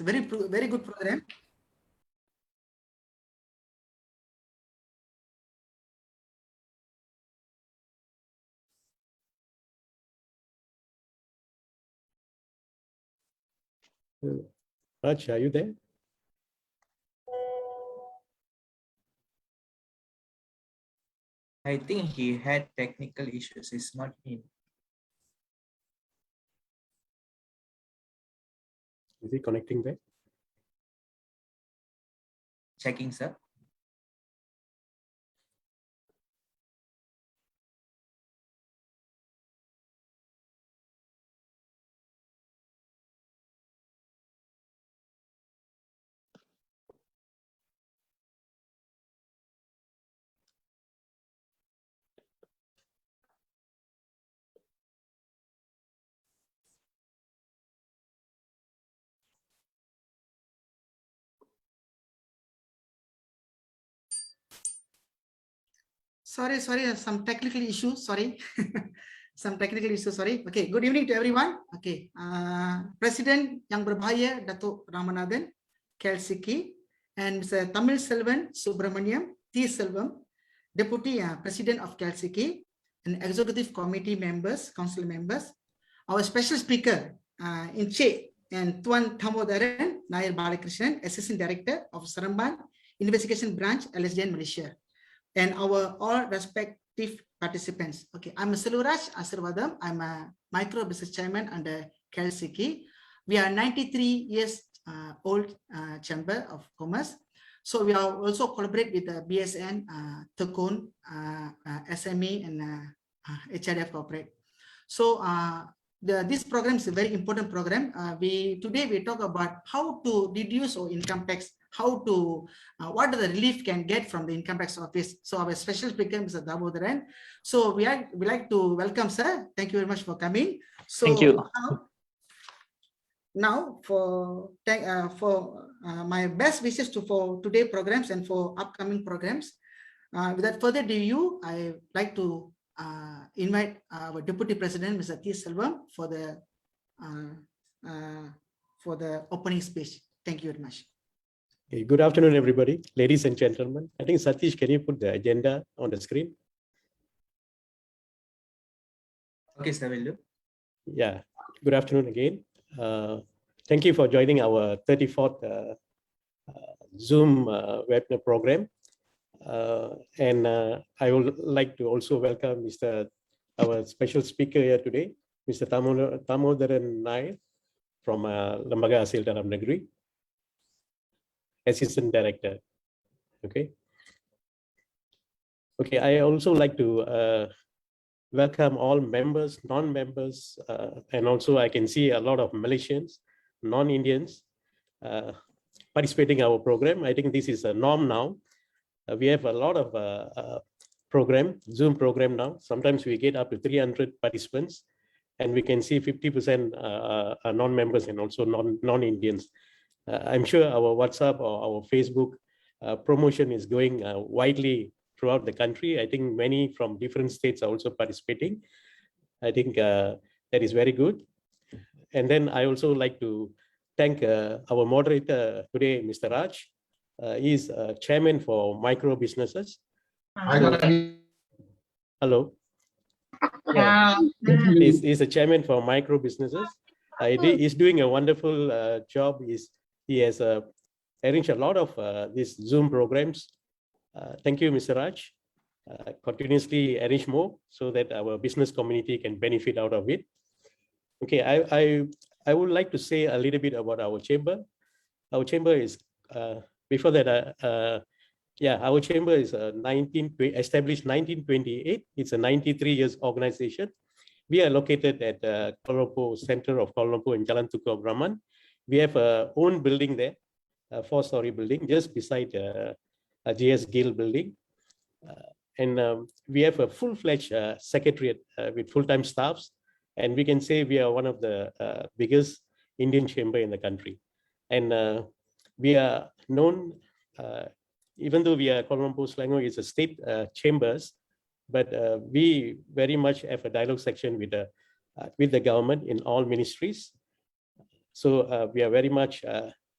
very good program. Raj, are you there? I think he had technical issues. It's not him. Is he connecting back? Checking, sir. Sorry, some technical issues. Sorry, some technical issues. Sorry. Okay. Good evening to everyone. Okay. President Yang Berbahaya Datuk Ramanathan Kelsiki and Mr. 𝗪𝗪𝗢𝗪𝗪 Subramaniam T. Selvam, Deputy President of Kelsiki, and Executive Committee members, Council members, our special speaker in Che and Tuan Thamodharan Nair Balakrishnan, Assistant Director of Seremban Investigation Branch, LSDN Malaysia, and our all respective participants. Okay, I'm 𝗪𝗪𝗪𝗪 Asirvadam. I'm a micro business chairman under Kelsiki. We are 93 years old chamber of commerce. So we are also collaborate with the BSN, Tekun, SME, and HRF corporate. So this program is a very important program. Today we talk about how to reduce our income tax, how to what the relief can get from the income tax office. So our special speaker is Thamodharan. So we like to welcome sir. Thank you very much for coming. So thank you. Now for my best wishes for today programs and for upcoming programs. Without further ado, I like to invite our Deputy President, Mr. T. Selvam, for the opening speech. Thank you very much. Okay, good afternoon, everybody, ladies and gentlemen. I think Satish, can you put the agenda on the screen? Okay, sir, will do. Yeah, good afternoon again. Thank you for joining our 34th Zoom webinar program. And I would like to also welcome our special speaker here today, Mr. Thamodharan Nair from Lembaga Hasil Dalam Negeri, Assistant Director. Okay. Okay, I also like to welcome all members, non-members, and also I can see a lot of Malaysians, non-Indians participating in our program. I think this is a norm now. We have a lot of Zoom program now. Sometimes we get up to 300 participants, and we can see 50% are non-members and also non-Indians. I'm sure our WhatsApp or our Facebook promotion is going widely throughout the country. I think many from different states are also participating. I think that is very good. And then I also like to thank our moderator today, Mr. Raj. He's chairman for micro businesses. Hello. Yeah. He's a chairman for micro businesses. He's doing a wonderful job. He has arranged a lot of these Zoom programs. Thank you, Mr. Raj. Continuously arrange more so that our business community can benefit out of it. Okay, I would like to say a little bit about our chamber. Our chamber is before that. Our chamber is established 1928. It's a 93 years organization. We are located at Kuala Lumpur, center of Kuala Lumpur in Jalan Tukar Brahman. We have our own building there, a 4-story building just beside a JS Gill building. And we have a full-fledged secretariat with full-time staffs. And we can say we are one of the biggest Indian chamber in the country. And we are known, even though we are Kuala Lumpur Selangor is a state chambers, but we very much have a dialogue section with the government in all ministries. So we are very much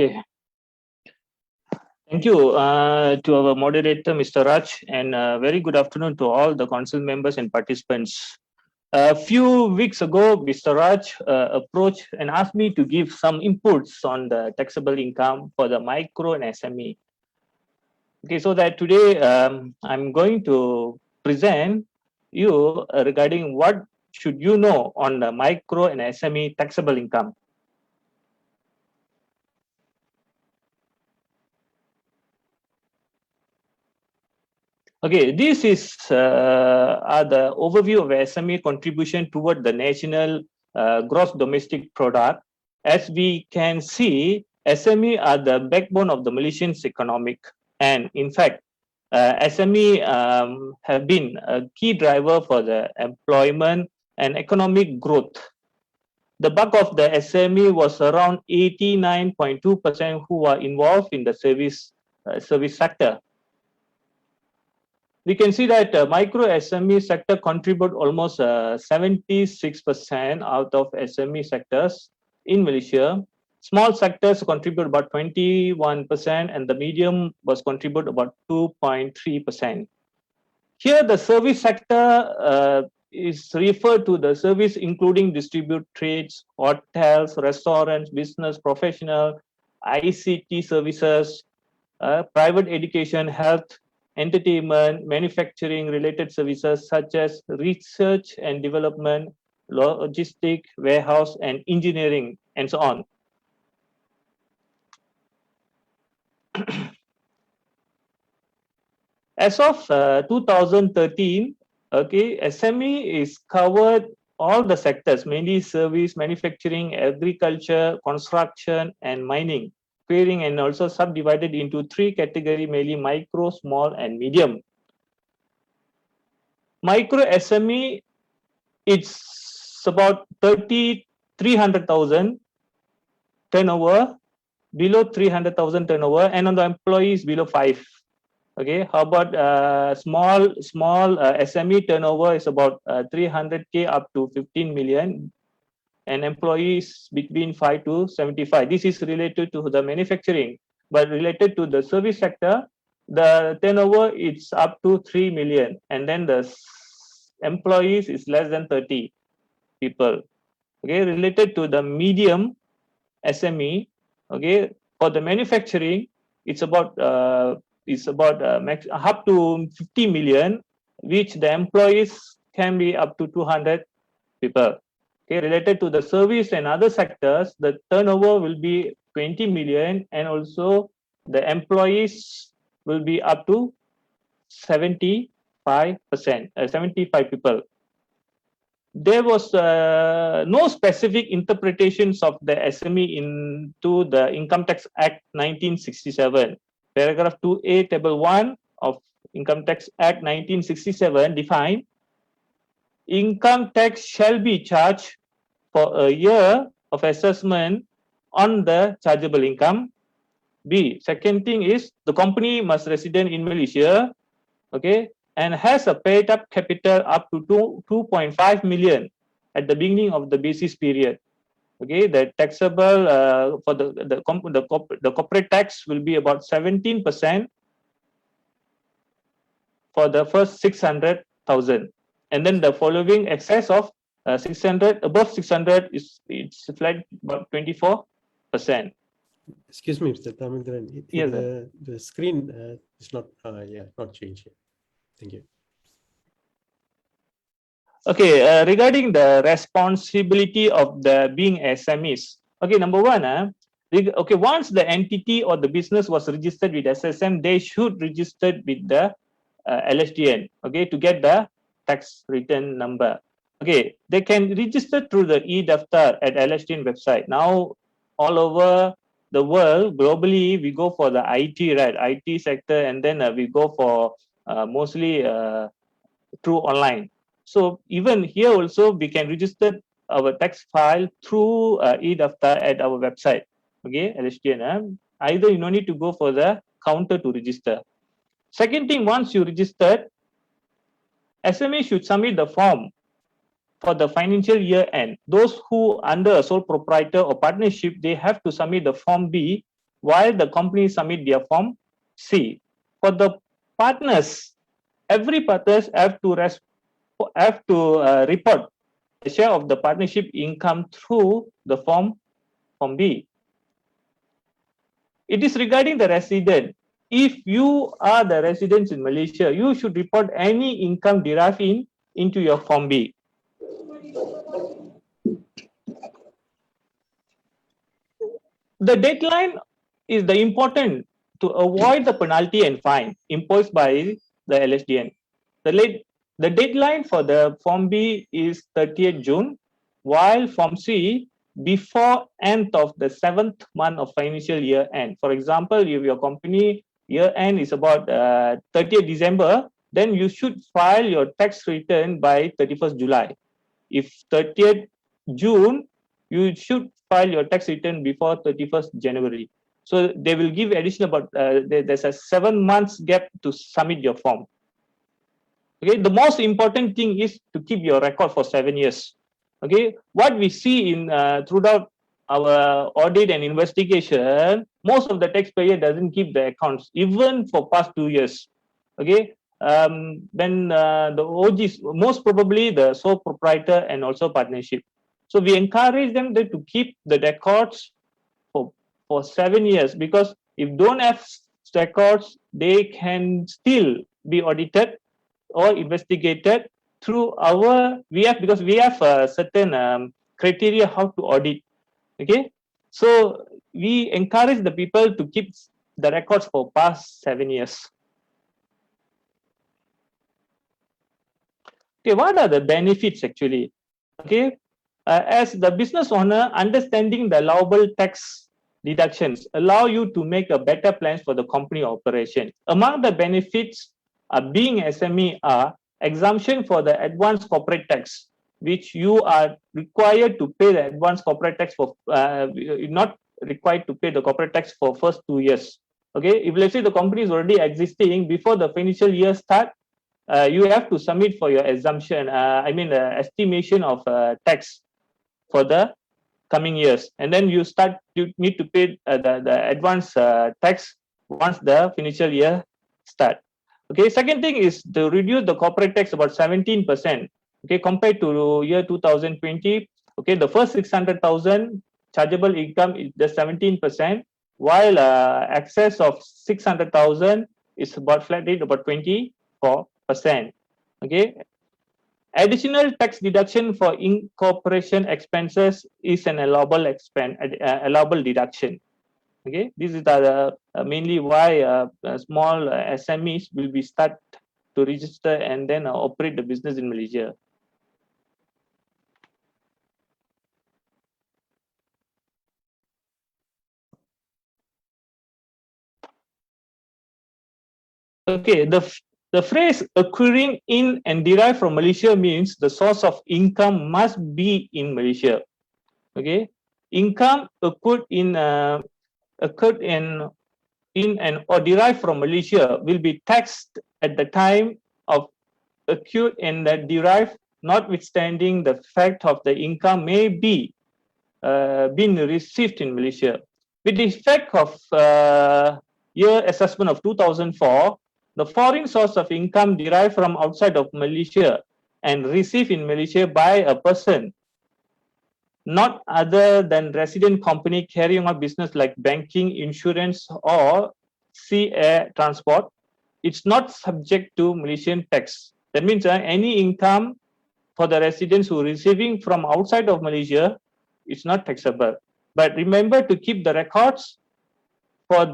Okay. Thank you to our moderator, Mr. Raj, and very good afternoon to all the council members and participants. A few weeks ago, Mr. Raj approached and asked me to give some inputs on the taxable income for the micro and SME. Okay, so that today I'm going to present you regarding what should you know on the micro and SME taxable income. Okay, this is the overview of SME contribution toward the national gross domestic product. As we can see, SME are the backbone of the Malaysian's economic, and in fact, SME have been a key driver for the employment and economic growth. The bulk of the SME was around 89.2% who are involved in the service sector. We can see that micro SME sector contribute almost 76% out of SME sectors in Malaysia. Small sectors contribute about 21%, and the medium was contribute about 2.3%. Here, the service sector is referred to the service including distribute trades, hotels, restaurants, business, professional, ICT services, private education, health, entertainment, manufacturing related services such as research and development, logistics, warehouse, and engineering, and so on. As of 2013, okay, SME is covered all the sectors, mainly service, manufacturing, agriculture, construction, and mining, clearing, and also subdivided into three categories, mainly micro, small, and medium. Micro SME, it's about 300,000 turnover, below 300,000 turnover, and on the employees below 5. Okay, how about small SME turnover is about 300K up to 15 million, and employees between 5 to 75. This is related to the manufacturing, but related to the service sector, the turnover it's up to 3 million, and then the employees is less than 30 people. Okay, related to the medium SME, okay, for the manufacturing, it's about up to 50 million, which the employees can be up to 200 people. Okay, related to the service and other sectors, the turnover will be 20 million, and also the employees will be up to 75%, 75 people. There was no specific interpretations of the SME into the Income Tax Act 1967. Paragraph 2A, Table 1 of Income Tax Act 1967 define income tax shall be charged for a year of assessment on the chargeable income. B, second thing is the company must resident in Malaysia, okay, and has a paid up capital up to 2.5 million at the beginning of the basis period. Okay, the taxable for the corporate tax will be about 17% for the first 600,000, and then the following excess of 600 above 600 it's flat about 24%. Excuse me, Mr. Thamendran. Yes, the screen is not not changed yet. Thank you. Okay, regarding the responsibility of the being SMEs. Okay, number one, okay, once the entity or the business was registered with SSM, they should register with the LSTN, okay, to get the tax return number. Okay, they can register through the e-Daftar at LSTN website. Now, all over the world, globally, we go for the IT, right? IT sector, and then we go for mostly through online. So even here also, we can register our tax file through e-Daftar at our website. Okay, LSTN. Either you no need to go for the counter to register. Second thing, once you registered, SME should submit the form for the financial year end. Those who under a sole proprietor or partnership, they have to submit the Form B while the company submit their Form C. For the partners, every partners have to report the share of the partnership income through the Form B. It is regarding the resident. If you are the residents in Malaysia, you should report any income derived into your Form B. The deadline is the important to avoid the penalty and fine imposed by the LSDN. The deadline for the Form B is 30th June, while Form C before end of the 7th month of financial year end. For example, if your company year end is about 30th December, then you should file your tax return by 31st July. If 30th June, you should file your tax return before 31st January. So they will give additional, but there's a 7 months gap to submit your form. Okay, the most important thing is to keep your record for 7 years. Okay, what we see in throughout our audit and investigation, most of the taxpayer doesn't keep the accounts even for past 2 years. Okay, then the OGs, most probably the sole proprietor and also partnership. So we encourage them to keep the records for 7 years, because if don't have records, they can still be audited or investigated through our, because we have a certain criteria how to audit. Okay, so we encourage the people to keep the records for past 7 years. Okay, what are the benefits actually? Okay, as the business owner, understanding the allowable tax deductions allow you to make a better plans for the company operation. Among the benefits of being SME are exemption for the advanced corporate tax, which you are required to pay the advanced corporate tax for, not required to pay the corporate tax for first 2 years. Okay, if let's say the company is already existing, before the financial year start, you have to submit for your exemption, estimation of tax for the coming years, and then you need to pay the advance tax once the financial year start. Okay, second thing is to reduce the corporate tax about 17%. Okay, compared to year 2020. Okay, the first 600,000 chargeable income is just 17%, while excess of 600,000 is about flat rate about 24%. Okay. Additional tax deduction for incorporation expenses is an allowable deduction. Okay, this is mainly why small SMEs will be start to register and then operate the business in Malaysia. Okay, the phrase occurring in and derived from Malaysia means the source of income must be in Malaysia. Okay, income occurred in and or derived from Malaysia will be taxed at the time of occurred and derived, notwithstanding the fact of the income may be been received in Malaysia. With the effect of year assessment of 2004, the foreign source of income derived from outside of Malaysia and received in Malaysia by a person not other than resident company carrying out business like banking, insurance, or sea air transport, it's not subject to Malaysian tax. That means any income for the residents who are receiving from outside of Malaysia, it's not taxable. But remember to keep the records for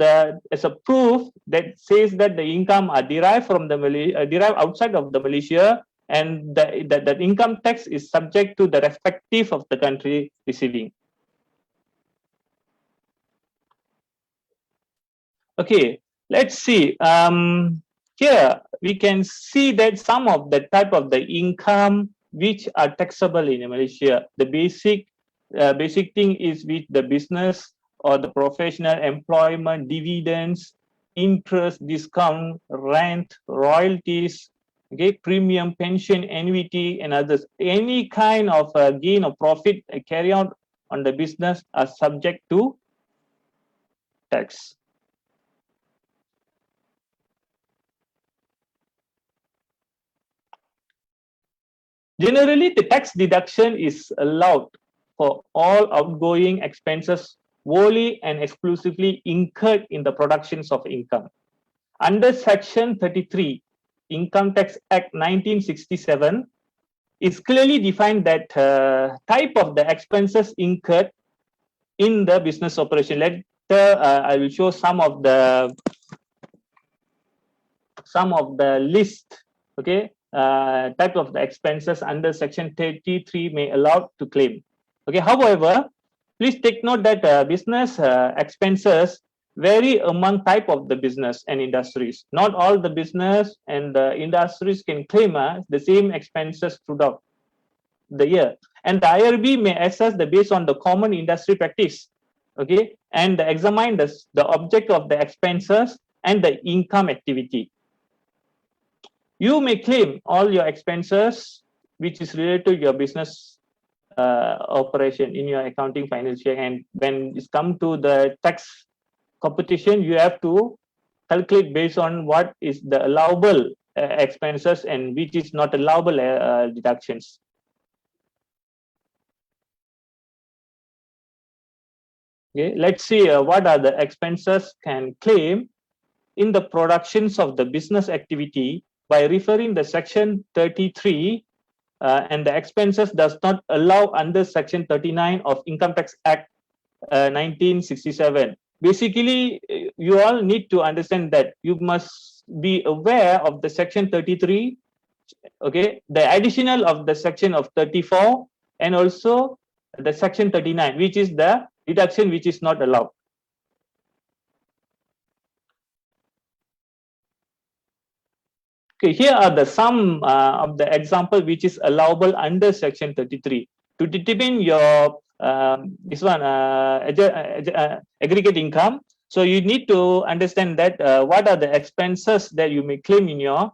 as a proof that says that the income are derived from derived outside of the Malaysia, and that income tax is subject to the respective of the country receiving. Okay, let's see. Here we can see that some of the type of the income which are taxable in Malaysia. The basic thing is with the business or the professional employment, dividends, interest, discount, rent, royalties, okay, premium, pension, annuity, and others. Any kind of gain or profit carry out on the business are subject to tax. Generally, the tax deduction is allowed for all outgoing expenses wholly and exclusively incurred in the productions of income. Under Section 33, Income Tax Act 1967, it's clearly defined that type of the expenses incurred in the business operation. Later, I will show some of the list, okay, type of the expenses under Section 33 may allow to claim. Okay, however, please take note that business expenses vary among type of the business and industries. Not all the business and the industries can claim the same expenses throughout the year. And the IRB may assess the based on the common industry practice, okay, and examine the object of the expenses and the income activity. You may claim all your expenses which is related to your business operation in your accounting financial, and when it's come to the tax competition, you have to calculate based on what is the allowable expenses and which is not allowable deductions. Okay, let's see what are the expenses can claim in the productions of the business activity by referring the Section 33 and the expenses does not allow under Section 39 of Income Tax Act 1967. Basically, you all need to understand that you must be aware of the Section 33, okay, the additional of the Section of 34 and also the Section 39, which is the deduction which is not allowed. Okay, here are the some of the example which is allowable under Section 33. To determine your this one aggregate income, so you need to understand that what are the expenses that you may claim in your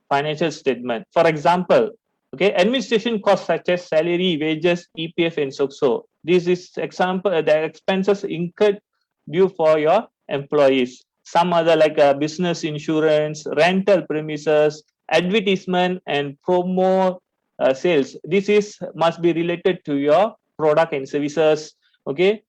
financial statement. For example, okay, administration costs such as salary, wages, EPF, and so. This is example the expenses incurred due for your employees. Some other like business insurance, rental premises, advertisement, and promo sales. This is must be related to your product and services. Okay,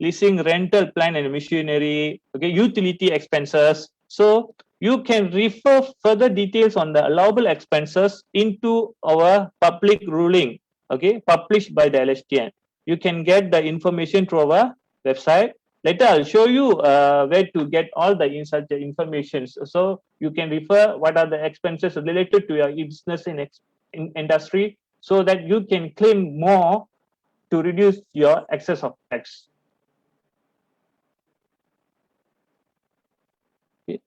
leasing, rental, plant and machinery. Okay, utility expenses. So you can refer further details on the allowable expenses into our public ruling. Okay, published by the LHTN. You can get the information through our website. Later, I'll show you where to get all the such information. So you can refer what are the expenses related to your business in industry, so that you can claim more to reduce your excess of tax. Okay.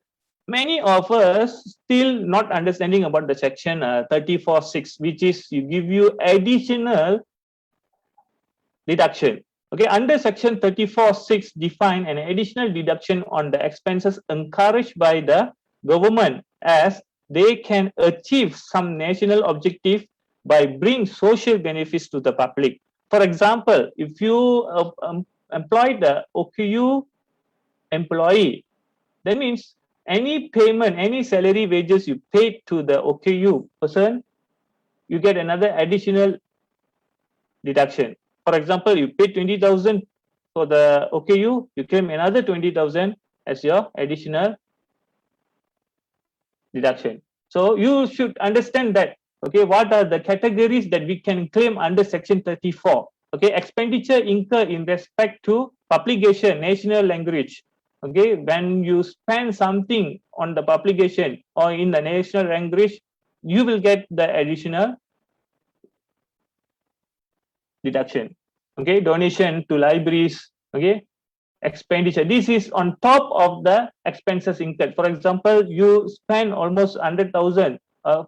Many of us still not understanding about the Section 34(6), which is give you additional deduction. Okay, under Section 34(6) define an additional deduction on the expenses encouraged by the government as they can achieve some national objective by bring social benefits to the public. For example, if you employ the OKU employee, that means any payment, any salary wages you paid to the OKU person, you get another additional deduction. For example, you pay 20,000 for the OKU, you claim another 20,000 as your additional deduction. So you should understand that, okay, what are the categories that we can claim under Section 34? Okay, expenditure incurred in respect to publication, national language. Okay, when you spend something on the publication or in the national language, you will get the additional deduction. Okay, donation to libraries. Okay, expenditure. This is on top of the expenses incurred. For example, you spend almost 100,000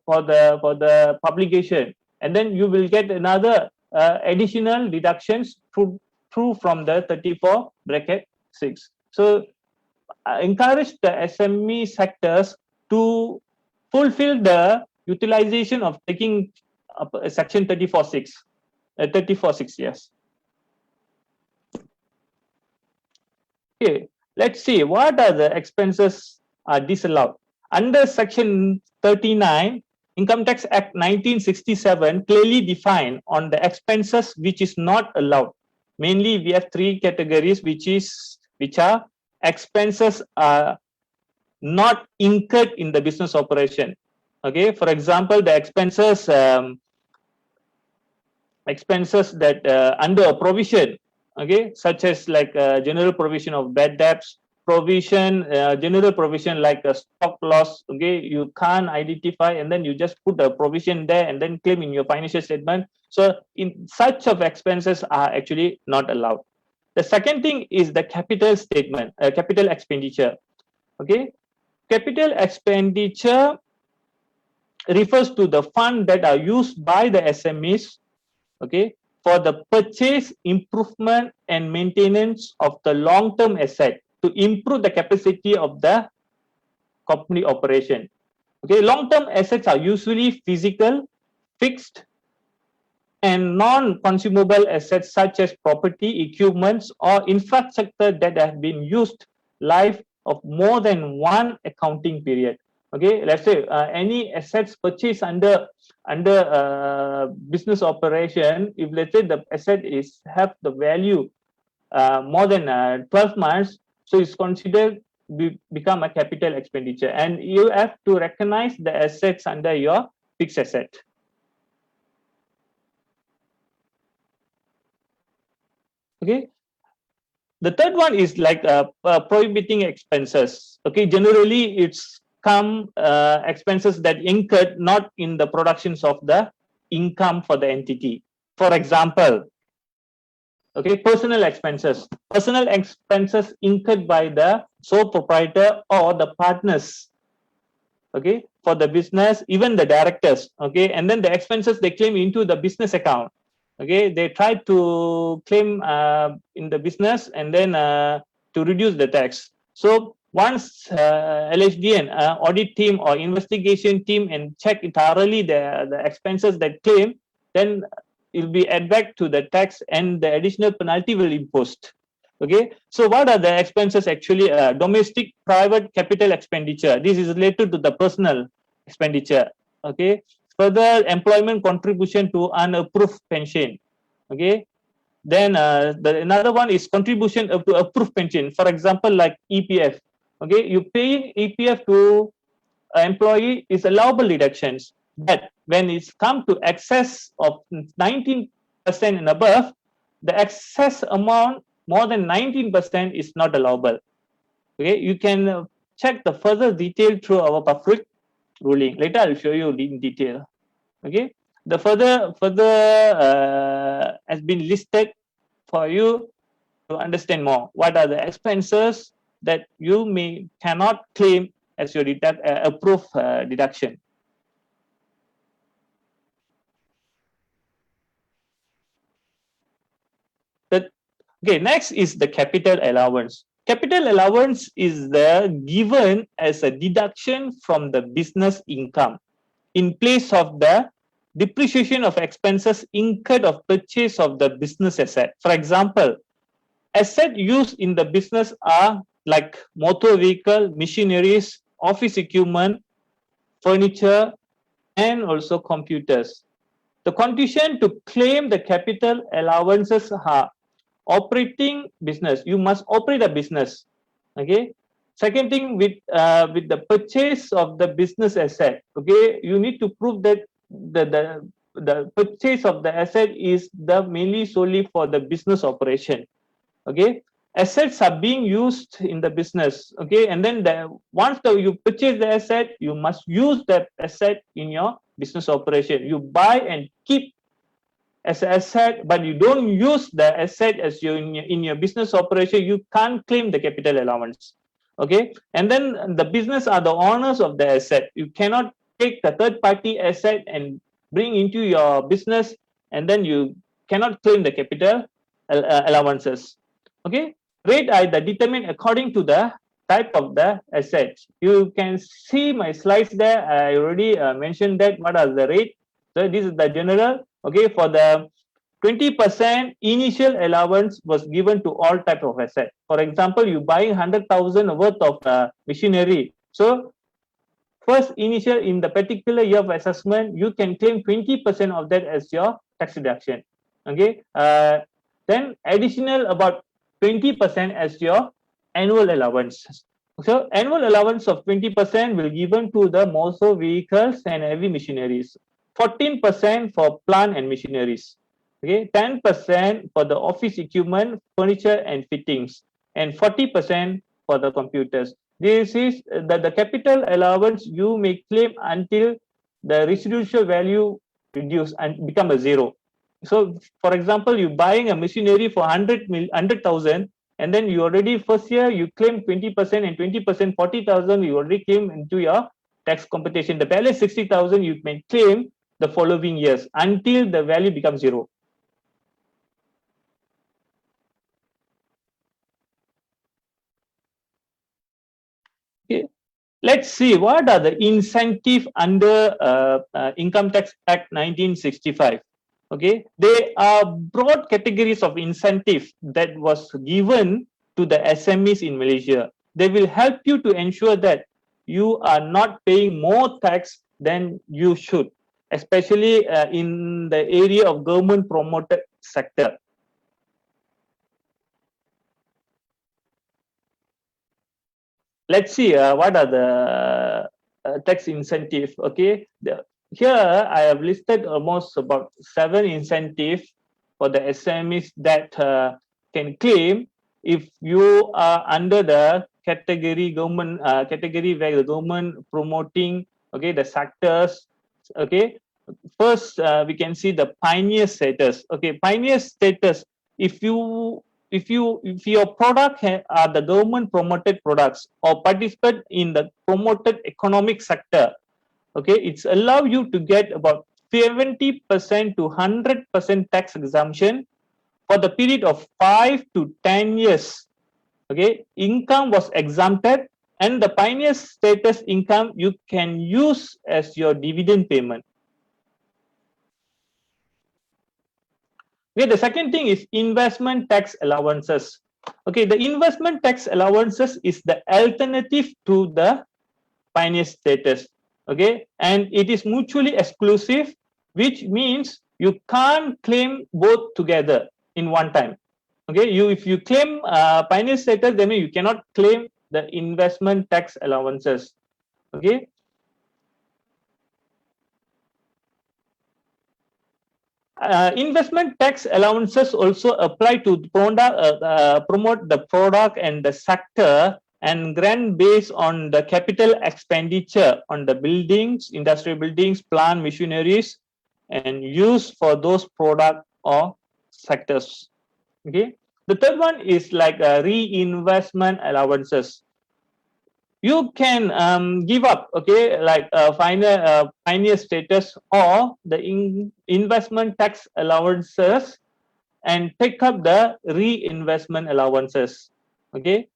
for the publication, and then you will get another additional deductions through from the 34(6). So encourage the SME sectors to fulfill the utilization of taking Section 34(6). 34(6), yes. Okay, let's see what are the expenses are disallowed. Under Section 39, Income Tax Act 1967 clearly defined on the expenses which is not allowed. Mainly, we have three categories, which are expenses are not incurred in the business operation. Okay, for example, the expenses that under a provision, okay, such as like general provision of bad debts, general provision like a stock loss, okay, you can't identify and then you just put a provision there and then claim in your financial statement. So in such of expenses are actually not allowed. The second thing is the capital statement, capital expenditure. Okay, capital expenditure refers to the fund that are used by the SMEs, okay, for the purchase, improvement and maintenance of the long-term asset to improve the capacity of the company operation. Okay, long-term assets are usually physical, fixed and non-consumable assets such as property, equipments or infrastructure that have been used life of more than one accounting period. Okay, let's say any assets purchased under business operation, if let's say the asset have the value more than 12 months, so it's considered become a capital expenditure, and you have to recognize the assets under your fixed asset. Okay, the third one is like prohibiting expenses. Okay, generally it's expenses that incurred not in the productions of the income for the entity. For example, okay, personal expenses incurred by the sole proprietor or the partners, okay, for the business, even the directors, okay, and then the expenses they claim into the business account. Okay, they try to claim in the business and then to reduce the tax. So once LHDN audit team or investigation team and check thoroughly the expenses that claim, then it will be add back to the tax and the additional penalty will imposed. Okay, so what are the expenses actually? Domestic private capital expenditure. This is related to the personal expenditure. Okay, further employment contribution to unapproved pension. Okay, then another one is contribution up to approved pension. For example, like EPF. Okay, you paying EPF to employee is allowable deductions, but when it's come to excess of 19% and above, the excess amount more than 19% is not allowable. Okay, you can check the further detail through our public ruling. Later I'll show you in detail. Okay, the further has been listed for you to understand more. What are the expenses that you cannot claim as your approved deduction? Okay, next is the capital allowance. Capital allowance is given as a deduction from the business income in place of the depreciation of expenses incurred of purchase of the business asset. For example, assets used in the business are like motor vehicle, machineries, office equipment, furniture, and also computers. The condition to claim the capital allowances are operating business. You must operate a business. Okay. Second thing, with the purchase of the business asset, okay, you need to prove that the purchase of the asset is mainly solely for the business operation. Okay, assets are being used in the business. Okay, and then once you purchase the asset, you must use that asset in your business operation. You buy and keep as an asset, but you don't use the asset as in your business operation, you can't claim the capital allowance. Okay, and then the business are the owners of the asset. You cannot take the third-party asset and bring into your business, and then you cannot claim the capital allowances. Okay, rate are determined according to the type of the assets. You can see my slides there. I already mentioned that what are the rate. So this is the general. Okay, for the 20% initial allowance was given to all types of assets. For example, you buying 100,000 worth of machinery. So first initial in the particular year of assessment, you can claim 20% of that as your tax deduction. Okay. Then additional about 20% as your annual allowance. So annual allowance of 20% will given to the motor vehicles and heavy machineries. 14% for plant and machineries. Okay, 10% for the office equipment, furniture and fittings, and 40% for the computers. This is the capital allowance you may claim until the residual value reduce and become a zero. So, for example, you buying a machinery for 100,000, and then you already first year you claim 20% and 20%, 40,000 you already came into your tax computation. The balance 60,000 you may claim the following years until the value becomes zero. Okay. Let's see what are the incentives under Income Tax Act 1965. Okay, they are broad categories of incentive that was given to the SMEs in Malaysia. They will help you to ensure that you are not paying more tax than you should, especially in the area of government promoted sector. Let's see what are the tax incentives. Okay, here I have listed almost about 7 incentives for the SMEs that can claim if you are under the category government category where the government promoting, okay, the sectors. Okay, first we can see the pioneer status. Okay, pioneer status. If your product are the government promoted products or participate in the promoted economic sector, okay, it's allow you to get about 70% to 100% tax exemption for the period of 5 to 10 years. Okay, income was exempted, and the pioneer status income you can use as your dividend payment. Okay, the second thing is investment tax allowances. Okay, the investment tax allowances is the alternative to the pioneer status. Okay, and it is mutually exclusive, which means you can't claim both together in one time. Okay, if you claim pioneer status, then you cannot claim the investment tax allowances. Okay. Investment tax allowances also apply to promote the product and the sector and grant based on the capital expenditure on the buildings, industrial buildings, plant, machineries, and used for those product or sectors. Okay. The third one is like reinvestment allowances. You can give up, okay, like pioneer status or the investment tax allowances and take up the reinvestment allowances. Okay,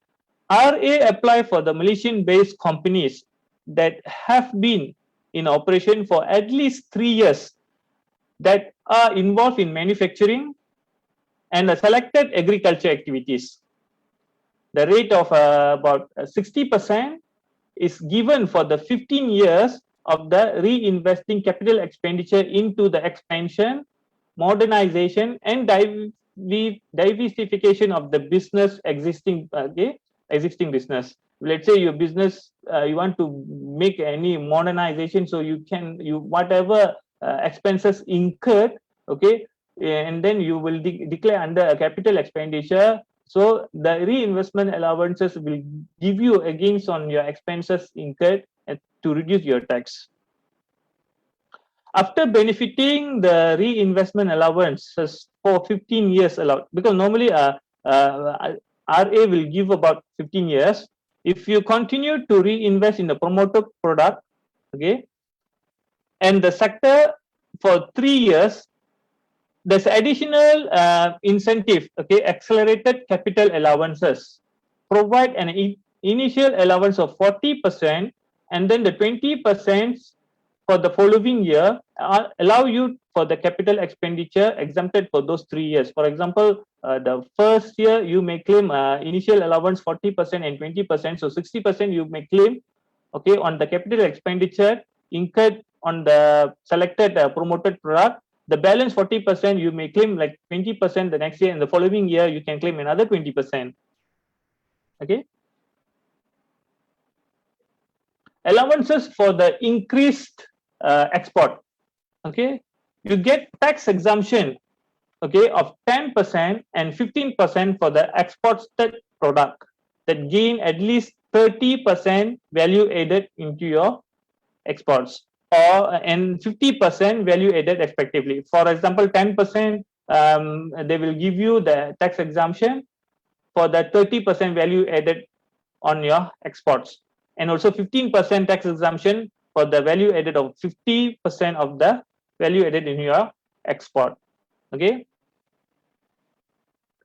RA apply for the Malaysian-based companies that have been in operation for at least 3 years that are involved in manufacturing and selected agriculture activities. The rate of about 60% is given for the 15 years of the reinvesting capital expenditure into the expansion, modernization, and diversification of the business existing business. Let's say your business, you want to make any modernization, so whatever expenses incurred, okay, and then you will declare under a capital expenditure. So the reinvestment allowances will give you against on your expenses incurred to reduce your tax. After benefiting the reinvestment allowances for 15 years allowed, because normally RA will give about 15 years. If you continue to reinvest in the promoted product, okay, and the sector for 3 years, there's additional incentive, okay, accelerated capital allowances. Provide an initial allowance of 40% and then the 20% for the following year allow you for the capital expenditure exempted for those 3 years. For example, the first year you may claim initial allowance 40% and 20%, so 60% you may claim, okay, on the capital expenditure incurred on the selected promoted product. The balance 40% you may claim like 20% the next year, and the following year you can claim another 20%. Okay. Allowances for the increased export. Okay, you get tax exemption, okay, of 10% and 15% for the exported product that gain at least 30% value added into your exports, or and 50% value added respectively. For example, 10% they will give you the tax exemption for the 30% value added on your exports, and also 15% tax exemption for the value added of 50% of the value added in your export. Okay.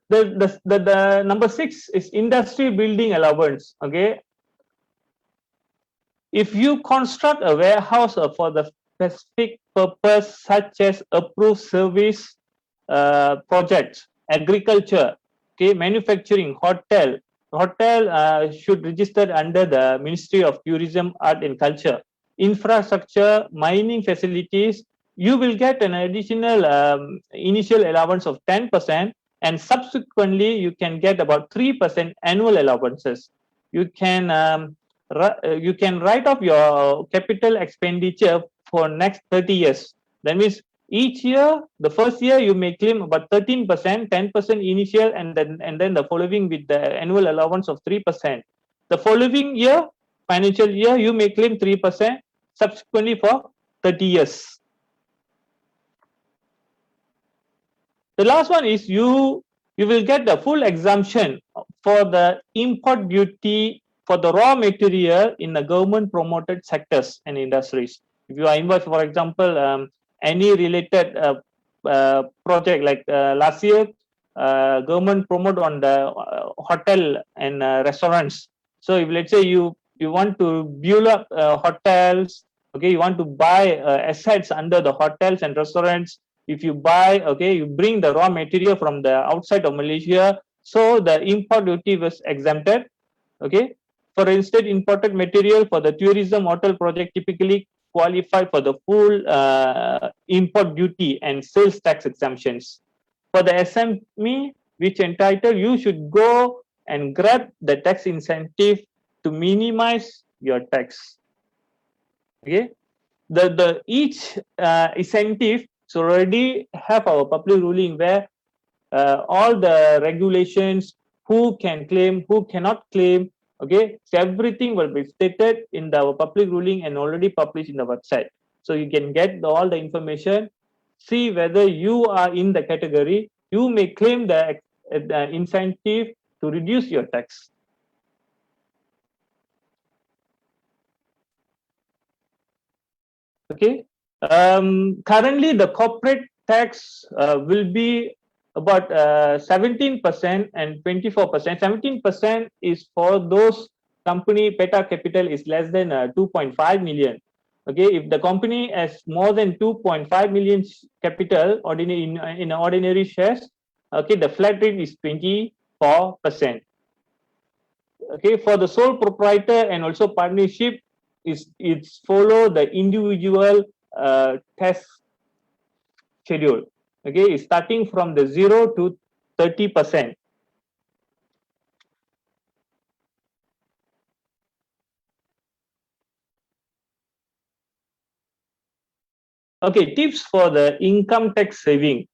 The number 6 is industry building allowance. Okay. If you construct a warehouse for the specific purpose, such as approved service projects, agriculture, okay, manufacturing, hotel should register under the Ministry of Tourism, Art and Culture. Infrastructure, mining facilities, you will get an additional initial allowance of 10%, and subsequently you can get about 3% annual allowances. You can write off your capital expenditure for next 30 years. That means each year, the first year you may claim about 13%, 10% initial, and then the following with the annual allowance of 3%. The following year, financial year, you may claim 3%, subsequently for 30 years. The last one is you will get the full exemption for the import duty for the raw material in the government promoted sectors and industries. If you are involved, for example, any related project, like last year, government promote on the hotel and restaurants. So if let's say you want to build up hotels, okay, you want to buy assets under the hotels and restaurants. If you buy, okay, you bring the raw material from the outside of Malaysia, so the import duty was exempted. Okay, for instance, imported material for the tourism hotel project typically qualify for the full import duty and sales tax exemptions. For the SME, which entitled, you should go and grab the tax incentive to minimize your tax. Okay, each incentive so already have our public ruling where all the regulations, who can claim, who cannot claim. Okay, so everything will be stated in our public ruling and already published in the website. So you can get all the information, see whether you are in the category. You may claim the incentive to reduce your tax. Okay. Currently, the corporate tax will be about 17% and 24%. 17% is for those company beta capital is less than 2.5 million. Okay, if the company has more than 2.5 million capital in ordinary shares, okay, the flat rate is 24%. Okay, for the sole proprietor and also partnership, it's follow the individual tax schedule. Okay, it's starting from the 0 to 30%. Okay, tips for the income tax saving.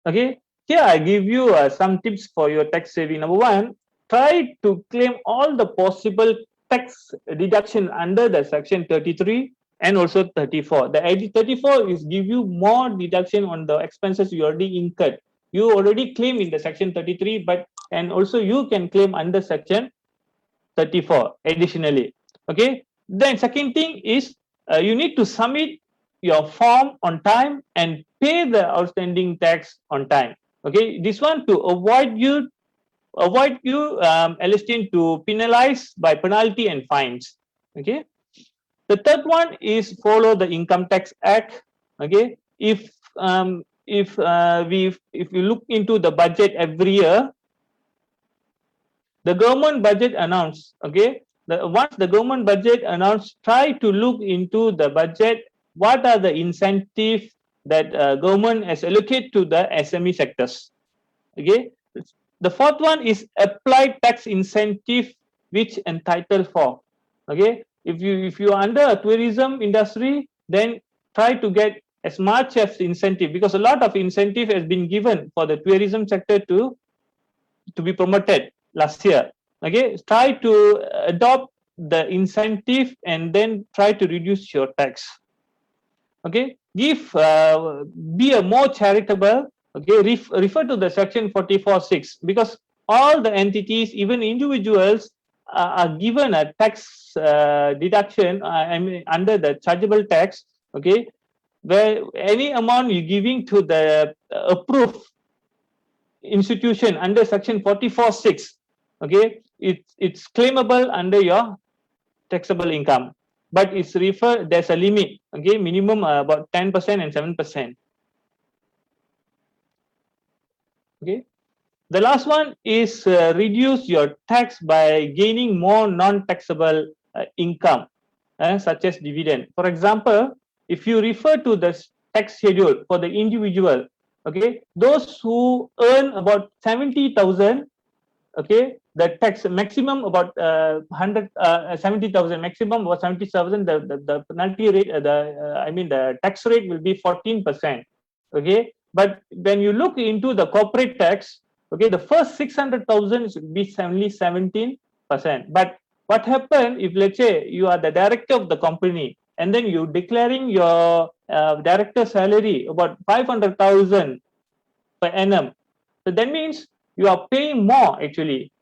Okay, here I give you some tips for your tax saving. Number 1, try to claim all the possible tax deduction under the section 33 and also 34. The 34 is give you more deduction on the expenses you already incurred. You already claim in the section 33, but and also you can claim under section 34 additionally. Okay. Then second thing is you need to submit your form on time and pay the outstanding tax on time. Okay. This one to avoid you LSTN to penalize by penalty and fines. Okay. The third one is follow the Income Tax Act. Okay, if you look into the budget every year, the government budget announced. Okay, once the government budget announced, try to look into the budget. What are the incentives that government has allocated to the SME sectors? Okay, the fourth one is applied tax incentive which entitled for. Okay, if you are under a tourism industry, then try to get as much as incentive, because a lot of incentive has been given for the tourism sector to be promoted last year. Okay, try to adopt the incentive and then try to reduce your tax. Okay, be a more charitable. Okay, refer to the section 44(6), because all the entities, even individuals, are given a tax deduction. I mean, under the chargeable tax. Okay, where any amount you're giving to the approved institution under section 44(6), okay, it's claimable under your taxable income, but it's there's a limit. Okay, minimum about 10% and 7%. Okay, the last one is reduce your tax by gaining more non-taxable income, such as dividend. For example, if you refer to the tax schedule for the individual, okay, those who earn about 70,000, okay, the tax maximum about 70,000, maximum about 70,000. The penalty rate, the tax rate will be 14%. Okay, but when you look into the corporate tax, okay, the first 600,000 should be only 17%. But what happens if, let's say, you are the director of the company and then you declaring your director salary about 500,000 per annum? So that means you are paying more actually,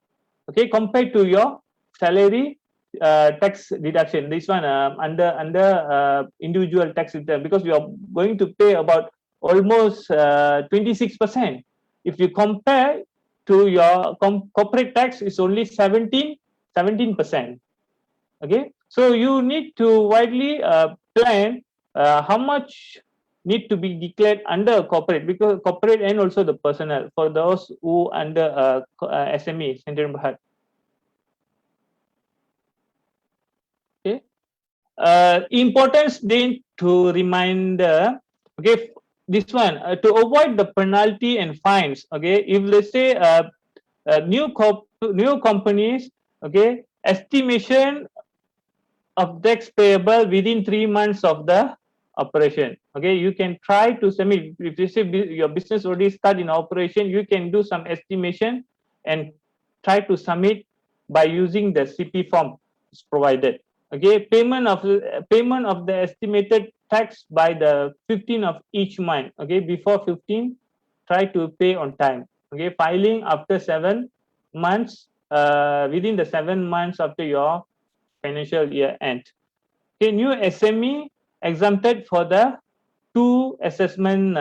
okay, compared to your salary tax deduction. This one under individual tax return, because you are going to pay about almost 26%. If you compare to your corporate tax, it's only 17%. Okay, so you need to widely plan how much need to be declared under corporate, because corporate and also the personnel for those who under SME, Sdn Bhd. Okay, importance then to reminder. Okay, this one to avoid the penalty and fines. Okay, if let's say new companies, okay, estimation of tax payable within 3 months of the operation. Okay, you can try to submit. If you say your business already start in operation, you can do some estimation and try to submit by using the CP form provided. Okay, payment of the estimated tax by the 15th of each month. Okay, before 15, try to pay on time. Okay, filing after 7 months, within the 7 months after your financial year end. Okay, new SME exempted for the 2 assessment.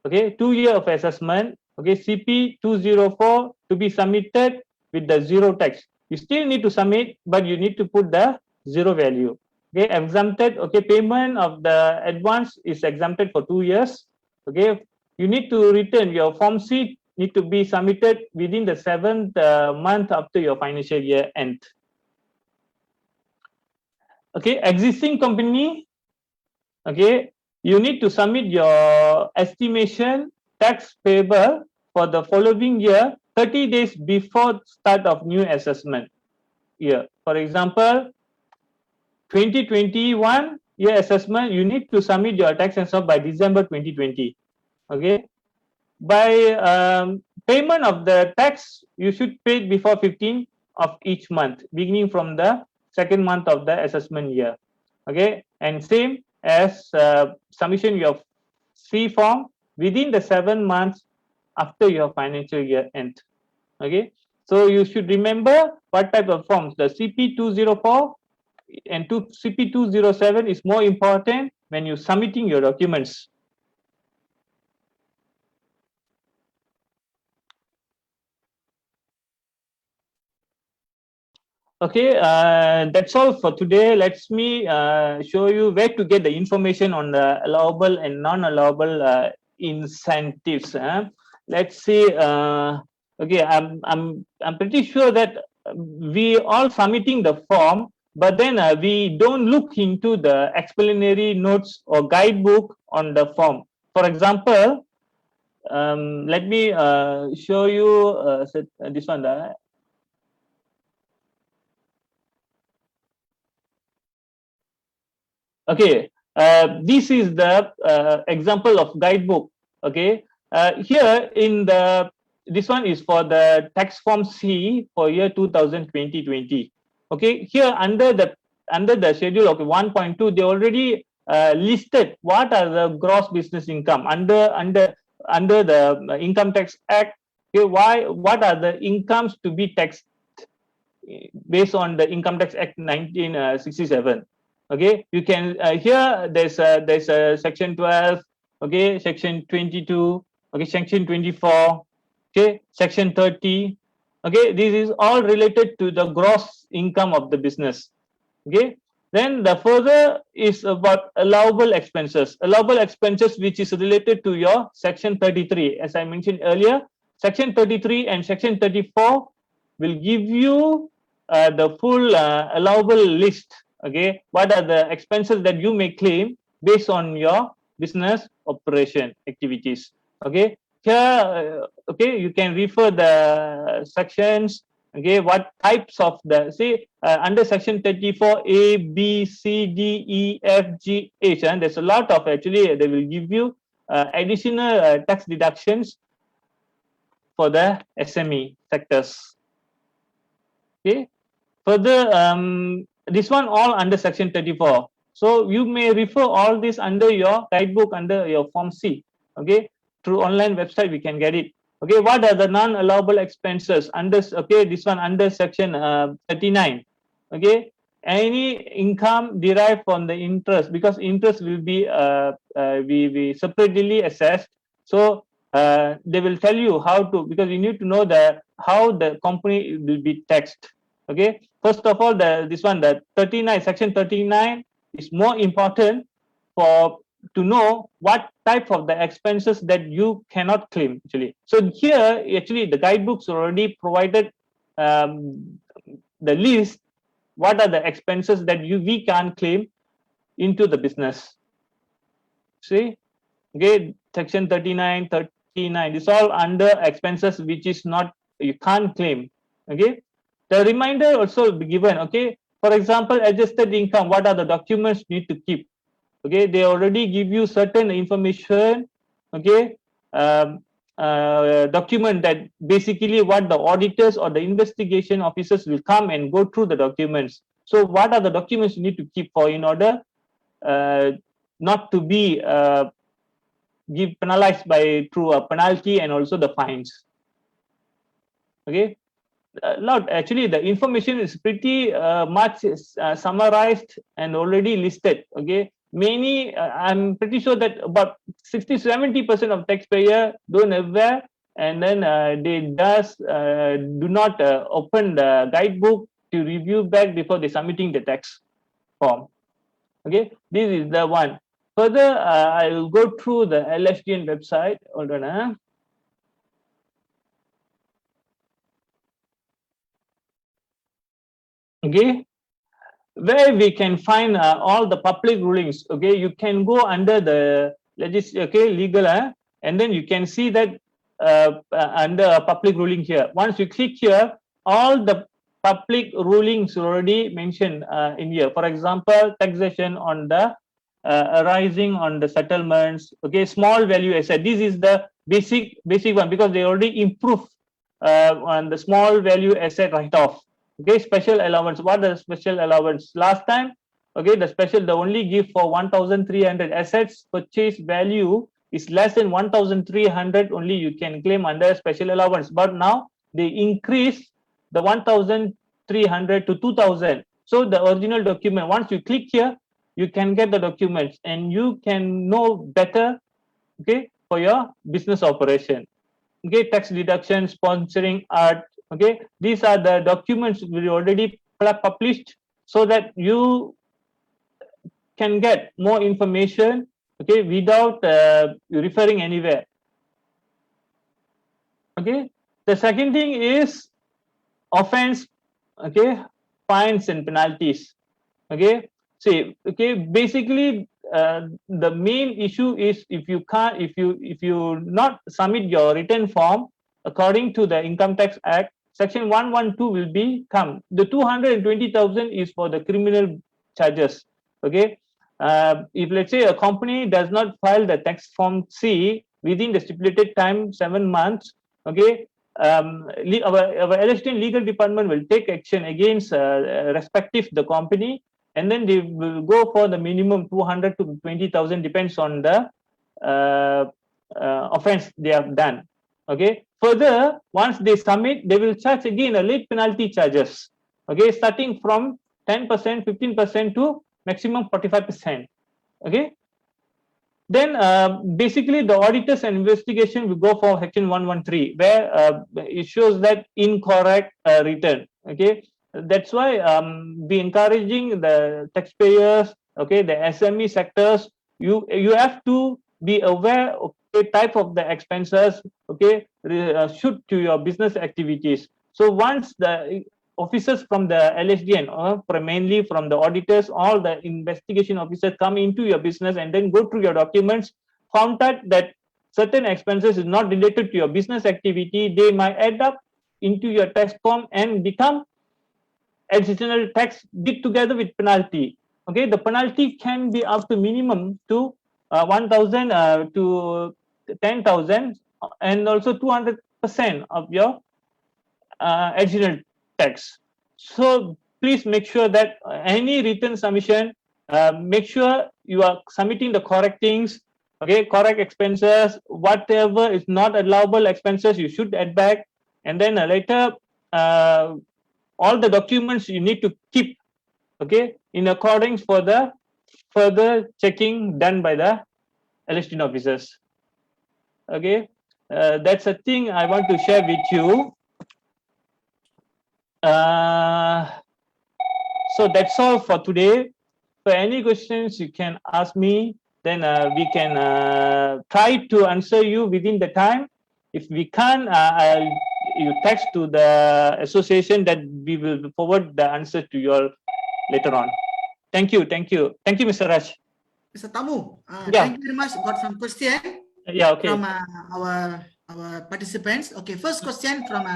Okay, 2 year of assessment. Okay, CP 204 to be submitted with the 0 tax. You still need to submit, but you need to put the 0 value. Okay, exempted. Okay, payment of the advance is exempted for 2 years. Okay, you need to return your form C, need to be submitted within the 7th month after your financial year end. Okay, existing company, okay, you need to submit your estimation tax payable for the following year 30 days before start of new assessment year. For example, 2021 year assessment, you need to submit your tax and stuff by December 2020. Okay, by payment of the tax, you should pay before 15 of each month, beginning from the 2nd month of the assessment year. Okay, and same as submission your fee form within the 7 months after your financial year end. Okay, so you should remember what type of forms. The CP 204 and CP 207 is more important when you're submitting your documents. Okay, that's all for today. Let me show you where to get the information on the allowable and non-allowable incentives. Let's see. Okay, I'm pretty sure that we all submitting the form, but then we don't look into the explanatory notes or guidebook on the form. For example, let me show you this one. Okay, this is the example of guidebook. Okay, here in the this one is for the tax form C for year 2020. Okay, here under the schedule of 1.2, they already listed what are the gross business income under the Income Tax Act. Okay, what are the incomes to be taxed based on the Income Tax Act 1967. Okay, you can here there's a section 12, okay, section 22, okay, section 24, okay, section 30. Okay, this is all related to the gross income of the business. Okay, then the further is about allowable expenses. Allowable expenses which is related to your section 33. As I mentioned earlier, section 33 and section 34 will give you the full allowable list. Okay, what are the expenses that you may claim based on your business operation activities. Okay, here okay, you can refer the sections. Okay, what types of the under section 34 A, B, C, D, E, F, G, H, and there's a lot of actually they will give you additional tax deductions for the SME sectors. Okay, further this one all under section 34. So you may refer all this under your guidebook under your form C. Okay, through online website we can get it. Okay, what are the non-allowable expenses under, okay, this one under section 39. Okay, any income derived from the interest, because interest will be we separately assessed. So they will tell you how to, because you need to know how the company will be taxed. Okay, first of all, this one, the 39, section 39 is more important to know what type of the expenses that you cannot claim actually. So here actually the guidebooks already provided the list, what are the expenses that we can't claim into the business. See, okay, section 39, 39, this all under expenses which is not, you can't claim. Okay, the reminder also will be given. Okay, for example, adjusted income, what are the documents need to keep. Okay, they already give you certain information. Okay, document that basically what the auditors or the investigation officers will come and go through the documents. So what are the documents you need to keep for in order not to be penalized through a penalty and also the fines. Okay, actually the information is pretty much summarized and already listed. Okay, many I'm pretty sure that about 60-70% of taxpayer don't aware, and then they do not open the guidebook to review back before they submitting the tax form. Okay, this is the one. Further, I will go through the LSTN website. Hold on. Okay, where we can find all the public rulings. Okay, you can go under the legal, and then you can see that under a public ruling here. Once you click here, all the public rulings already mentioned in here. For example, taxation on the arising on the settlements. Okay, small value asset. This is the basic one, because they already improved on the small value asset write-off. Okay, special allowance. What is special allowance? Last time, okay, they only give for 1,300 assets purchase value is less than 1,300, only you can claim under special allowance. But now they increase the 1,300 to 2,000. So the original document, once you click here, you can get the documents and you can know better, okay, for your business operation. Okay, tax deduction, sponsoring art. Okay, these are the documents we already published so that you can get more information, okay, without referring anywhere. Okay. The second thing is offense, okay, fines and penalties. Okay. See, okay, basically the main issue is if you not submit your written form according to the Income Tax Act, Section 112 will become. The 220,000 is for the criminal charges. Okay. If let's say a company does not file the tax form C within the stipulated time 7 months, okay, our LSTN legal department will take action against respective the company, and then they will go for the minimum 200 to 20,000, depends on the offense they have done. Okay. Further, once they submit, they will charge again a late penalty charges. Okay, starting from 10%, 15% to maximum 45%. Okay. Then basically the auditors and investigation will go for Section 113, where it shows that incorrect return. Okay. That's why we encouraging the taxpayers, okay, the SME sectors, you have to be aware of the type of the expenses, okay, shoot to your business activities. So once the officers from the LSDN, mainly from the auditors, all the investigation officers come into your business and then go through your documents, found out that certain expenses is not related to your business activity, they might add up into your tax form and become additional tax did together with penalty. Okay, the penalty can be up to minimum to 1,000 to 10,000 and also 200% of your additional tax. So please make sure that any written submission, make sure you are submitting the correct things, okay, correct expenses, whatever is not allowable expenses you should add back, and then later all the documents you need to keep, okay, in accordance for the further checking done by the LSTN officers. Okay, that's a thing I want to share with you. So that's all for today. For any questions you can ask me, then we can try to answer you within the time. If we can't, you text to the association that we will forward the answer to you all later on. Thank you, Mr. Raj. Mr. Tamu, Yeah. thank you very much. Got some question Yeah, okay. from our participants. Okay, first question from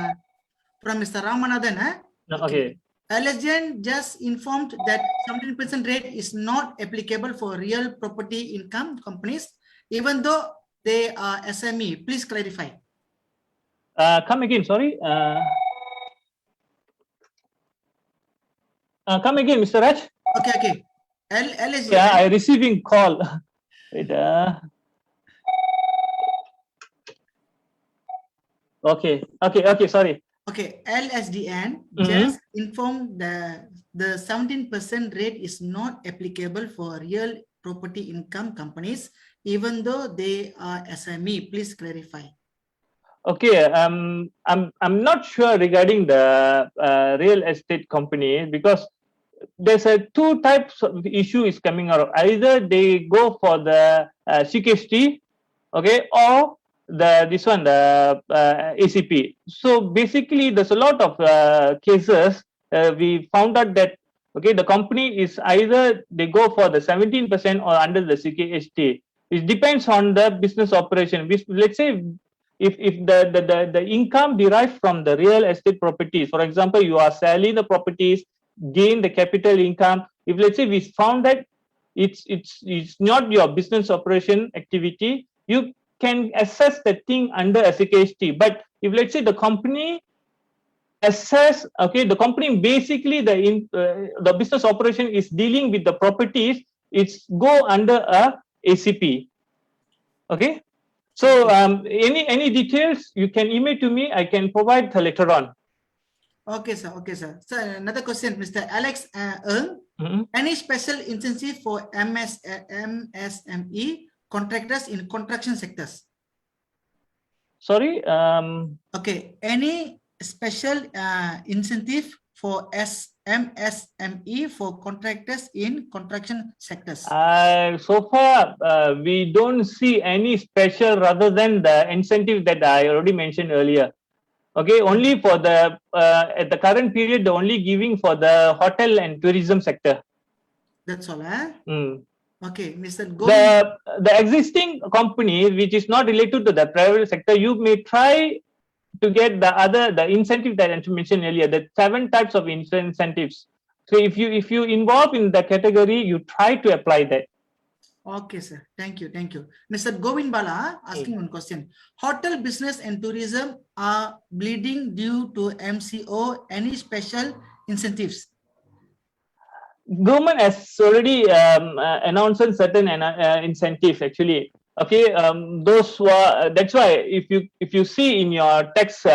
Mr. Ramanathan. Okay. LSDN just informed that 17% rate is not applicable for real property income companies, even though they are SME. Please clarify. Come again, sorry. Come again, Mr. Raj. Okay. LSDN. Yeah, I receiving call. Wait, Okay, sorry. Okay, LSDN just informed the 17% rate is not applicable for real property income companies, even though they are SME. Please clarify. Okay, I'm not sure regarding the real estate company, because there's two types of issue is coming out. Either they go for the CKST, okay, or the ACP. So basically, there's a lot of cases we found out that, okay, the company is either they go for the 17% or under the CKST. It depends on the business operation. Let's say if the income derived from the real estate properties, for example, you are selling the properties, gain the capital income. If let's say we found that it's not your business operation activity, you can assess the thing under a CKST. But if let's say the company assess, okay, the company basically the business operation is dealing with the properties, it's go under a ACP. Okay. So any details you can email to me, I can provide later on. Okay, sir. So another question, Mr. Alex Ng. Any special incentive for MSME contractors in construction sectors? Sorry. Okay. Any special incentive for MSME for contractors in construction sectors? So far, we don't see any special rather than the incentive that I already mentioned earlier. Okay, only for the at the current period, they're only giving for the hotel and tourism sector. That's all, eh? Mm. Okay, Mr. Govind. The existing company which is not related to the private sector, you may try to get the incentive that I mentioned earlier, the 7 types of incentives. So if you involve in the category, you try to apply that. Okay, sir. Thank you. Thank you. Mr. Govind Bala asking one question. Hotel business and tourism are bleeding due to MCO. Any special incentives? Government has already announced certain incentives actually. Okay, those were that's why if you see in your tax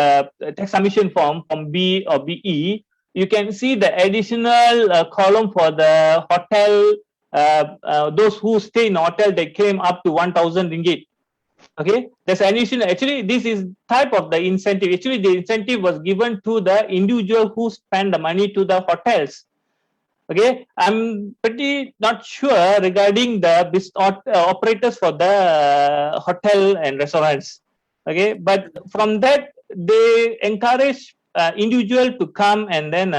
submission form from B or BE, you can see the additional column for the hotel. Those who stay in hotel, they claim up to 1,000 ringgit. Okay, there's additional. Actually, this is type of the incentive. Actually, the incentive was given to the individual who spend the money to the hotels. Okay, I'm pretty not sure regarding the operators for the hotel and restaurants. Okay, but from that they encourage individual to come and then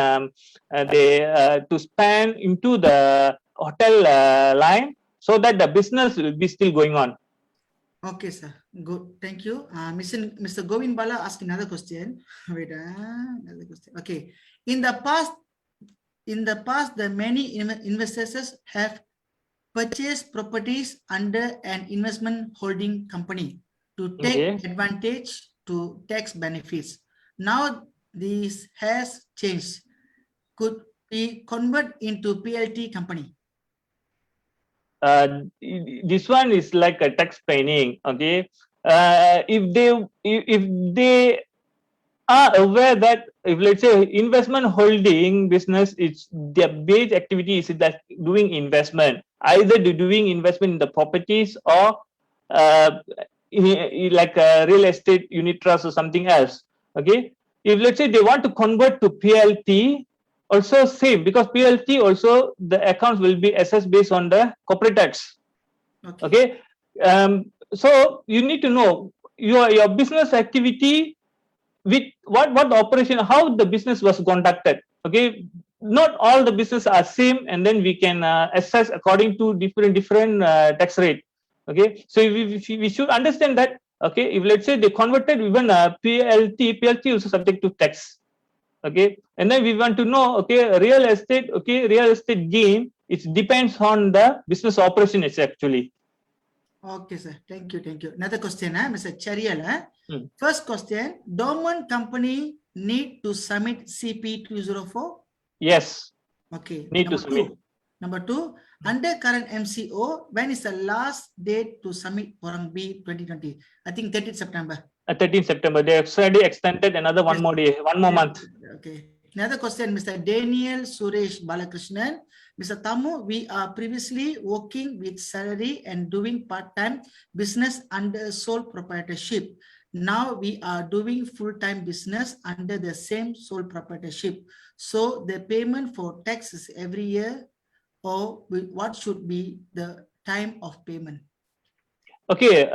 to spend into the hotel line so that the business will be still going on. Okay, sir. Good. Thank you. Mr. Govind Bala asked another question. Wait, another question. Okay. In the past, the many investors have purchased properties under an investment holding company to take advantage to tax benefits. Now this has changed. Could we convert into PLT company? This one is like a tax planning. Okay, if they are aware that if let's say investment holding business, it's their base activity is that doing investment, either doing investment in the properties or like a real estate unit trust or something else. Okay, if let's say they want to convert to PLT, also same, because PLT also the accounts will be assessed based on the corporate tax. Okay, so you need to know your business activity with what the operation, how the business was conducted. Okay, not all the business are same, and then we can assess according to different tax rate. Okay, so we should understand that. Okay, if let's say they converted even PLT also subject to tax. Okay, and then we want to know, okay, real estate gain, it depends on the business operation. It's actually. Okay, sir. Thank you. Thank you. Another question, Mr. Charial. First question, dormant company need to submit CP 204? Yes. Okay. Need to submit. Number 2, under current MCO, when is the last date to submit Orang B 2020? I think 30th September. 13th September. They have already extended another one more day, one more month. Okay. Another question, Mr. Daniel Suresh Balakrishnan. Mr. Tamu, we are previously working with salary and doing part-time business under sole proprietorship. Now we are doing full-time business under the same sole proprietorship. So the payment for taxes every year, or what should be the time of payment? Okay,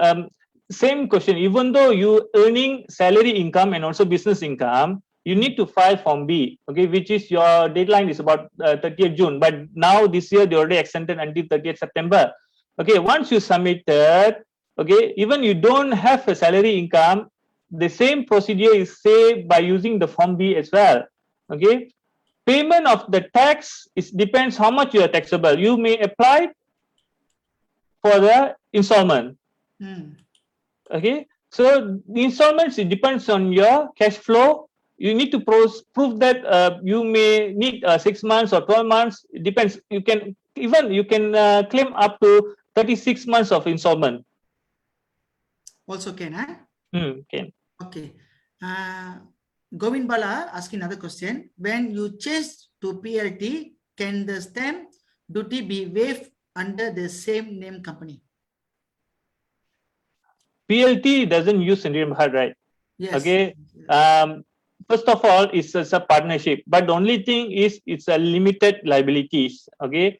same question. Even though you earning salary income and also business income, you need to file Form B, okay, which is your deadline is about 30th June. But now this year they already extended until 30th September. Okay, once you submitted, okay, even you don't have a salary income, the same procedure is saved by using the Form B as well. Okay, payment of the tax depends how much you are taxable. You may apply for the installment. Okay, so the installments, it depends on your cash flow. You need to prove that you may need 6 months or 12 months. It depends. You can claim up to 36 months of installment. Also can, huh? Can. Okay. Govind Bala asking another question. When you change to PLT, can the stamp duty be waived under the same name company? PLT doesn't use Sendirian Berhad, right? Yes. Okay. first of all, it's a partnership, but the only thing is it's a limited liabilities. Okay,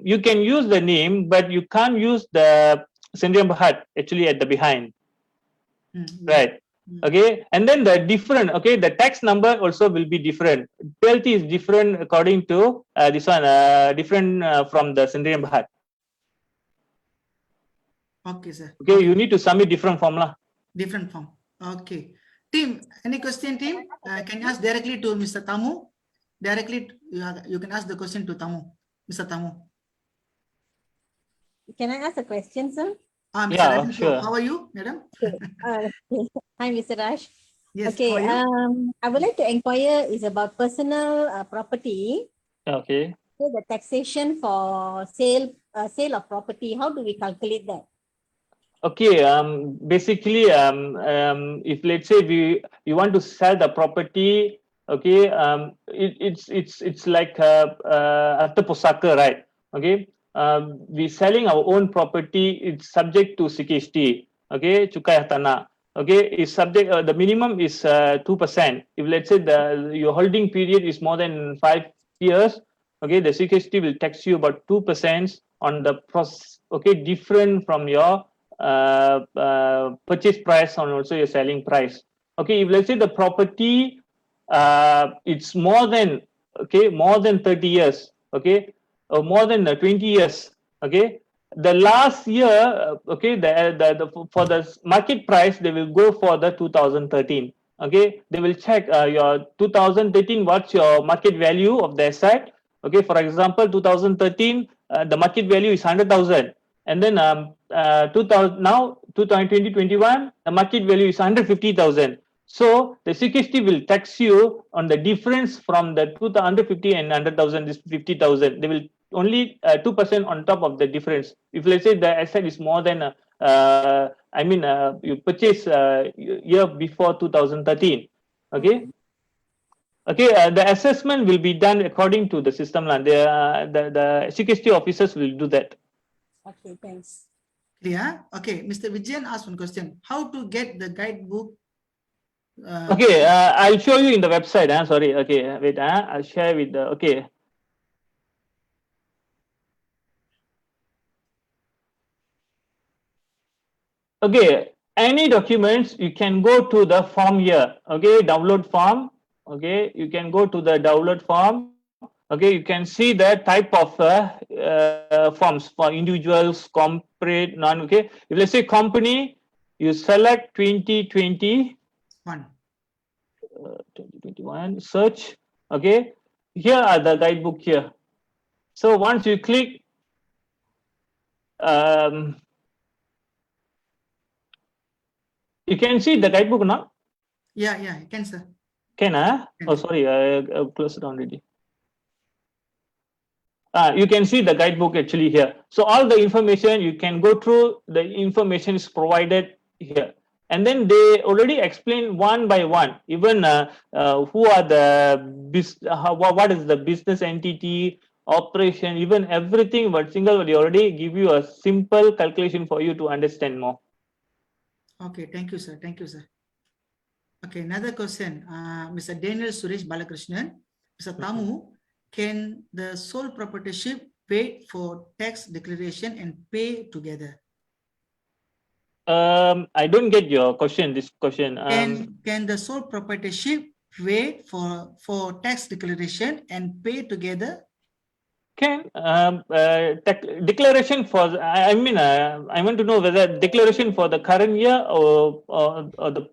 you can use the name, but you can't use the Sdn Bhd actually at the behind, right? Okay, and then the different, okay, the tax number also will be different. PLT is different according to this one, different from the Sdn Bhd. Okay, sir. Okay, you need to submit different formula. Different form. Okay. Team, any question, team? Can you ask directly to Mr. Tamu? Directly, you can ask the question to Tamu, Mr. Tamu. Can I ask a question, sir? Mr. Yeah, Rajan, sure. how are you, madam? Hi, Mr. Raj. Yes, Okay, how are you? I would like to inquire is about personal property. Okay. So the taxation for sale of property, how do we calculate that? Okay, basically, if let's say you want to sell the property, okay, it's like after pusaka, right? Okay, we selling our own property. It's subject to CKST. Okay, cukai tanah. Okay, is subject. The minimum is 2%. If let's say your holding period is more than 5 years, okay, the CKST will tax you about 2% on the okay, different from your purchase price and also your selling price. Okay, if let's say the property it's more than, okay, more than 30 years, okay, or more than 20 years, okay, the last year, okay, for the market price they will go for the 2013. Okay, they will check your 2013 what's your market value of the asset. Okay, for example 2013 the market value is 100,000, and then 2021 the market value is 150,000. So the CKST will tax you on the difference from the 150 and 100,000, this 50,000. They will only 2% on top of the difference. If let's say the asset is more than you purchase year before 2013. Okay. Okay, the assessment will be done according to the system. The CKST officers will do that. Okay, thanks. Clear? Okay, Mr. Vijayan asked one question. How to get the guidebook? Okay, I'll show you in the website. Sorry. Okay, wait. I'll share with the. Okay. Okay, any documents you can go to the form here. Okay, download form. Okay, you can go to the download form. Okay, you can see the type of forms for individuals, corporate, non. Okay, if let's say company, you select 2021, search. Okay, here are the guidebook here. So once you click, you can see the guidebook now. Yeah, you can, sir. Can Oh, sorry, I closed it already. You can see the guidebook actually here. So all the information you can go through, the information is provided here. And then they already explain one by one, even who are the what is the business entity, operation, even everything, but single, they already give you a simple calculation for you to understand more. Okay, thank you, sir. Thank you, sir. Okay, another question. Mr. Daniel Suresh Balakrishnan, Mr. Tamu, can the sole proprietorship wait for tax declaration and pay together? I don't get your question. This question. Can the sole proprietorship wait for tax declaration and pay together? Can declaration for? I mean, I want to know whether declaration for the current year or the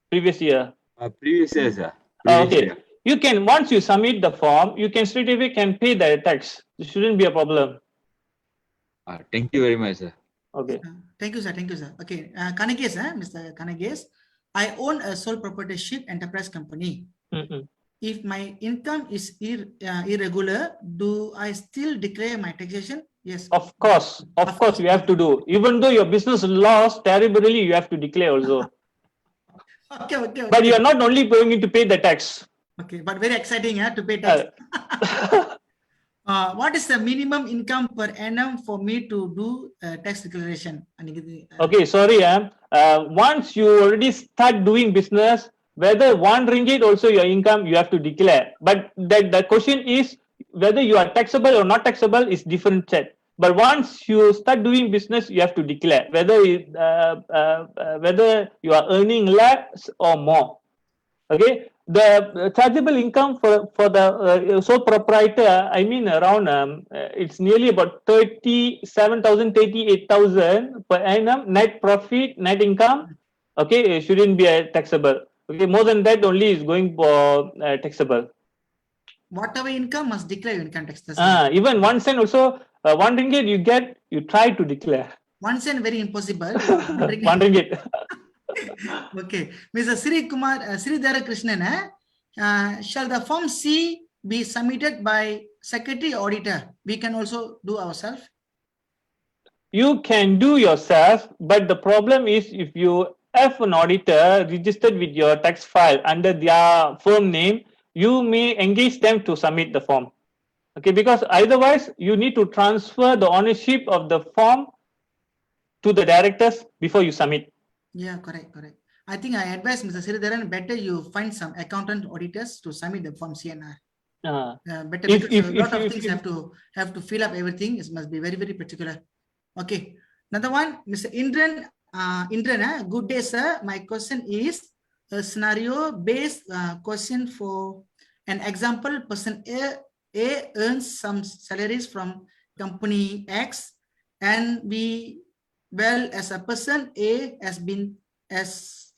previous year. Previous year, sir. Okay. Year. You can, once you submit the form, you can straight away can pay the tax. It shouldn't be a problem. Thank you very much, sir. Okay. Thank you, sir. Thank you, sir. Okay, Kanages, Mr. Kanages, I own a sole proprietorship enterprise company. If my income is irregular, do I still declare my taxation? Yes. Of course, you have to do. Even though your business lost terribly, you have to declare also. Okay. But you are not only going to pay the tax. Okay, but very exciting, to pay tax. What is the minimum income per annum for me to do tax declaration? Okay, sorry. Once you already start doing business, whether 1 ringgit also your income you have to declare. But the question is whether you are taxable or not taxable is different set. But once you start doing business, you have to declare whether whether you are earning less or more. Okay, the chargeable income for the sole proprietor, I mean around it's nearly about 37,000, 38,000 per annum net profit, net income. Okay, it shouldn't be taxable. Okay, more than that only is going for taxable. Whatever income must declare income tax. Even 1 cent also, 1 ringgit you get, you try to declare. 1 cent very impossible. 1 ringgit. Okay, Mr. Sridhara Krishnan, shall the Form C be submitted by secretary auditor? We can also do ourselves. You can do yourself, but the problem is if you have an auditor registered with your tax file under their firm name, you may engage them to submit the form. Okay, because otherwise you need to transfer the ownership of the form to the directors before you submit. Yeah, correct. I think I advise Mr. Sridharan, better you find some accountant auditors to submit the Form CNR. Better, because a lot of things have to fill up everything. It must be very, very particular. Okay, another one, Mr. Indran. Good day, sir. My question is a scenario-based question for an example. Person A earns some salaries from company X, and as a person A has been as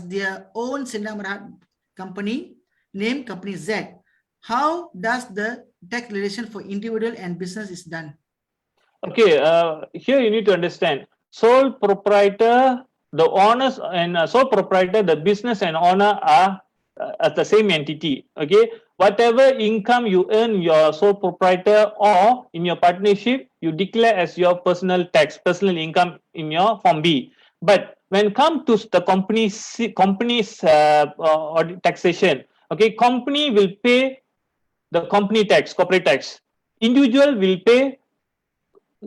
their own 𝗦𝗛𝗢𝗪 company name company Z. How does the tax relation for individual and business is done? Okay, here you need to understand sole proprietor, the owners and sole proprietor, the business and owner are at the same entity. Okay, whatever income you earn your sole proprietor or in your partnership, you declare as your personal personal income in your Form B. But when come to the company's taxation, okay, company will pay the company tax, corporate tax. Individual will pay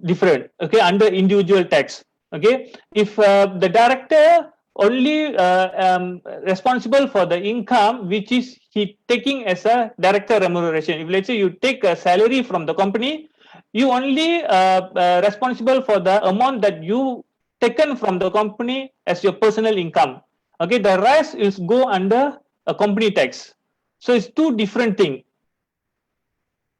different, okay, under individual tax. Okay, if the director only responsible for the income which is he taking as a director remuneration. If let's say you take a salary from the company, you only responsible for the amount that you taken from the company as your personal income. Okay, the rest is go under a company tax. So it's two different things.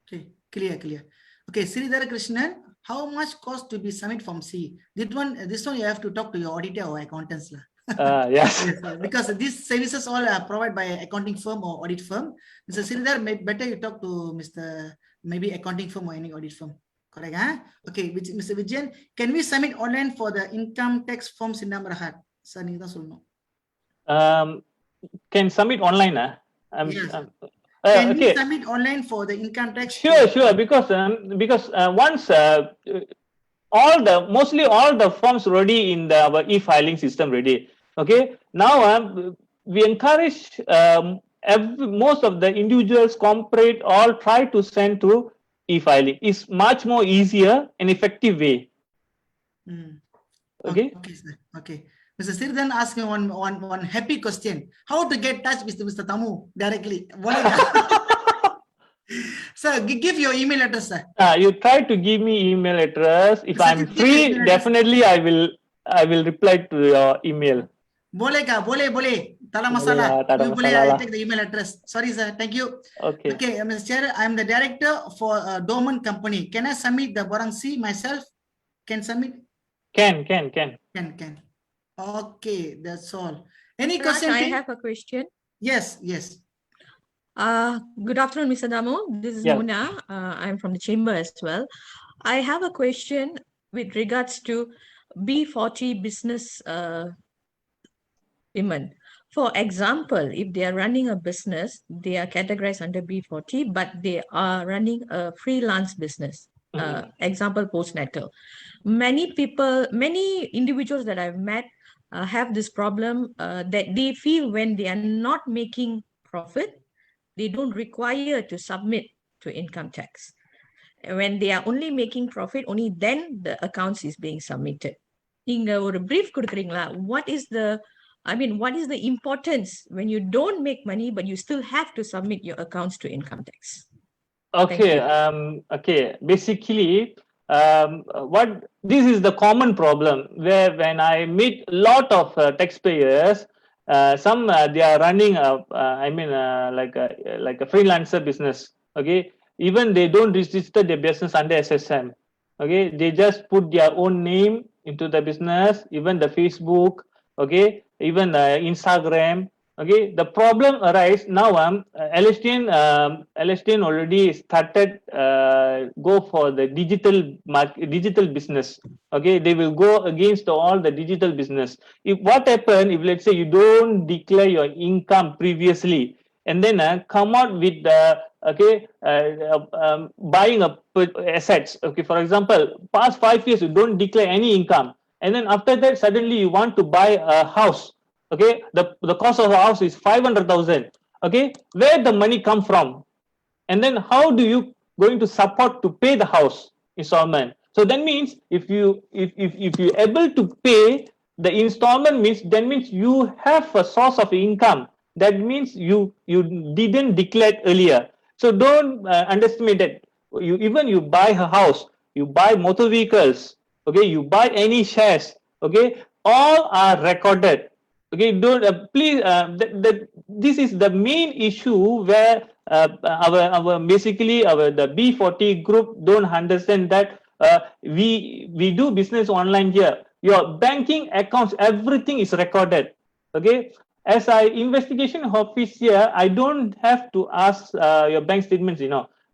Okay, clear. Okay, Sridhara Krishnan, how much cost to be submit Form C? This one you have to talk to your auditor or accountants. Yes. Because these services all are provided by accounting firm or audit firm. Mr. Sridhar, better you talk to maybe accounting firm or any audit firm. Correct, huh? Okay, Mr. Vijayan, can we submit online for the income tax form 𝗦𝗪𝗪? Sir, நீங்க தான் சொல்லணும். Can submit online, Yes. Can okay. we submit online for the income tax? Sure, because once mostly all the forms ready in our e-filing system ready. Okay, now we encourage most of the individuals, corporate, all try to send through e-filing. It's much more easier and effective way. Okay. Okay, sir. Okay. Mr. Sridhan asked me one happy question. How to get touch with Mr. Tamu directly? Sir, give your email address, sir. You try to give me email address. If I'm free, definitely I will reply to your email. Boleh. Tala masalah. I take the email address. Sorry, sir. Thank you. Okay. Okay, Mr. Chair, I'm the director for a dormant company. Can I submit the Barang C myself? Can submit? Can. Okay, that's all. Any question? I have a question. Yes. Good afternoon, Mr. Damu. This is Mona. I'm from the chamber as well. I have a question with regards to B40 business women. For example, if they are running a business, they are categorized under B40, but they are running a freelance business. Example, postnatal. Many individuals that I've met have this problem that they feel when they are not making profit, they don't require to submit to income tax. When they are only making profit, only then the accounts is being submitted. Inga or brief kudukrீங்களா? What is the I mean, what is the importance when you don't make money, but you still have to submit your accounts to income tax? Okay, okay. Basically, what this is the common problem where when I meet a lot of taxpayers, some they are running like a freelancer business. Okay, even they don't register their business under SSM. Okay, they just put their own name into the business, even the Facebook. Okay, even Instagram. Okay, the problem arises now. LSTN already started go for the digital business. Okay, they will go against all the digital business. If what happen if let's say you don't declare your income previously and then come out with the buying assets. Okay, for example, past 5 years you don't declare any income, and then after that suddenly you want to buy a house. Okay, the cost of a house is 500,000. Okay, where the money come from, and then how do you going to support to pay the house installment? So that means if you able to pay the installment, means that means you have a source of income. That means you didn't declare earlier. So don't underestimate that. You buy a house, you buy motor vehicles, okay, you buy any shares, okay, all are recorded. Okay, don't please. This is the main issue where our the B40 group don't understand that we do business online here. Your banking accounts, everything is recorded. Okay, as I investigation officer, I don't have to ask your bank statements.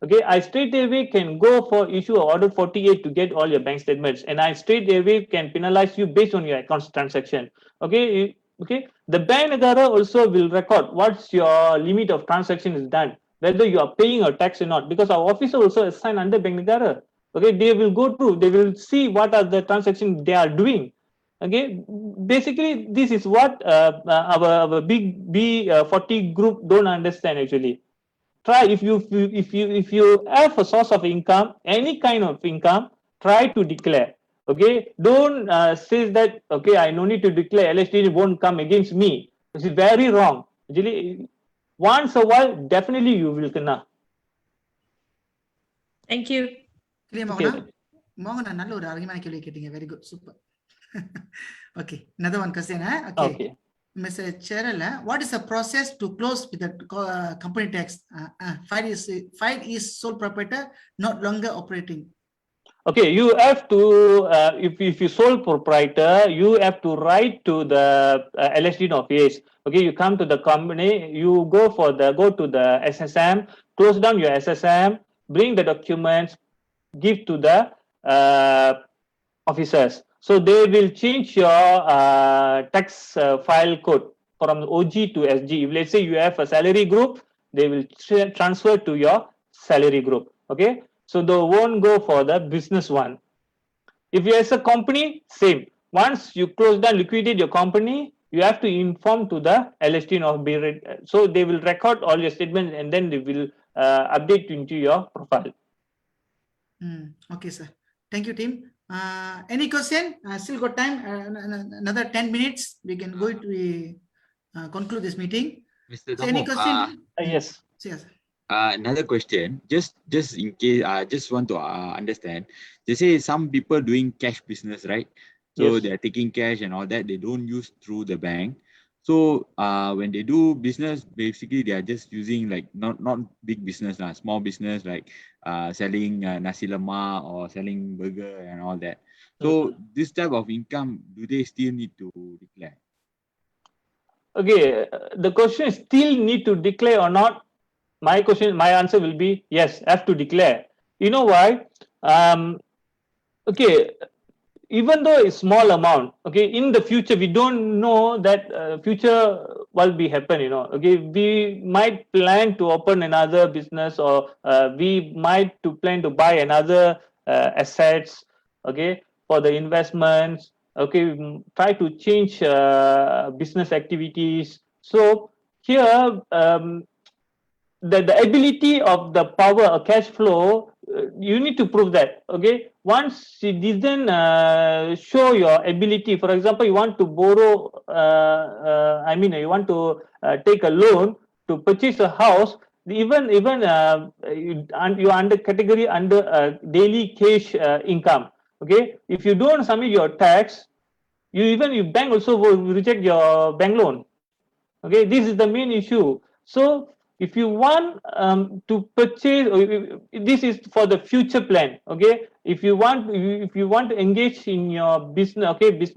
Okay, I straight away can go for issue of order 48 to get all your bank statements, and I straight away can penalize you based on your accounts transaction. Okay. Okay, the bank negara also will record what's your limit of transaction is done, whether you are paying your tax or not, because our officer also assigned under bank negara. Okay, they will go through, they will see what are the transactions they are doing. Okay, basically this is what our big B40 group don't understand actually. Try if you have a source of income, any kind of income, try to declare. Okay, don't say that okay, I no need to declare, LST won't come against me. This is very wrong. Actually, once a while, definitely you will kena. Thank you. Clear, Mohana? Mohana, நல்ல ஒரு அருமையான கேள்வி கேட்டீங்க. Very good, super. Okay, another one question. Okay. Mr. Cherala, what is the process to close with the company tax? File is sole proprietor, not longer operating. Okay, you have to if you sole proprietor, you have to write to the LSD office. Okay, you come to the company, you go to the SSM, close down your SSM, bring the documents, give to the officers. So they will change your tax file code from OG to SG. If let's say you have a salary group, they will transfer to your salary group. Okay, so they won't go for the business one. If you as a company, same. Once you close down, liquidate your company, you have to inform to the LST of so they will record all your statements and then they will update into your profile. Okay, sir. Thank you, team. Any question? Still got time. Another 10 minutes. We can go to conclude this meeting. Mr. So any question? Yes. Yes. Another question. Just in case, I just want to understand. They say some people doing cash business, right? So Yes. they're taking cash and all that. They don't use through the bank. So when they do business, basically they are just using like not big business, small business like selling nasi lemak or selling burger and all that. So this type of income, do they still need to declare? Okay, the question is still need to declare or not? My answer will be yes, have to declare. You know why? Okay, even though it's small amount, okay, in the future we don't know that future will be happen. Okay, we might plan to open another business or we might to plan to buy another assets. Okay, for the investments. Okay, try to change business activities. So here the ability of the power or cash flow you need to prove that. Okay, once it didn't show your ability, for example, you want to borrow, you want to take a loan to purchase a house, even you're under category under daily cash income. Okay, if you don't submit your tax, your bank also will reject your bank loan. Okay, this is the main issue. So if you want to purchase, this is for the future plan. Okay, if you want to engage in your business, okay, big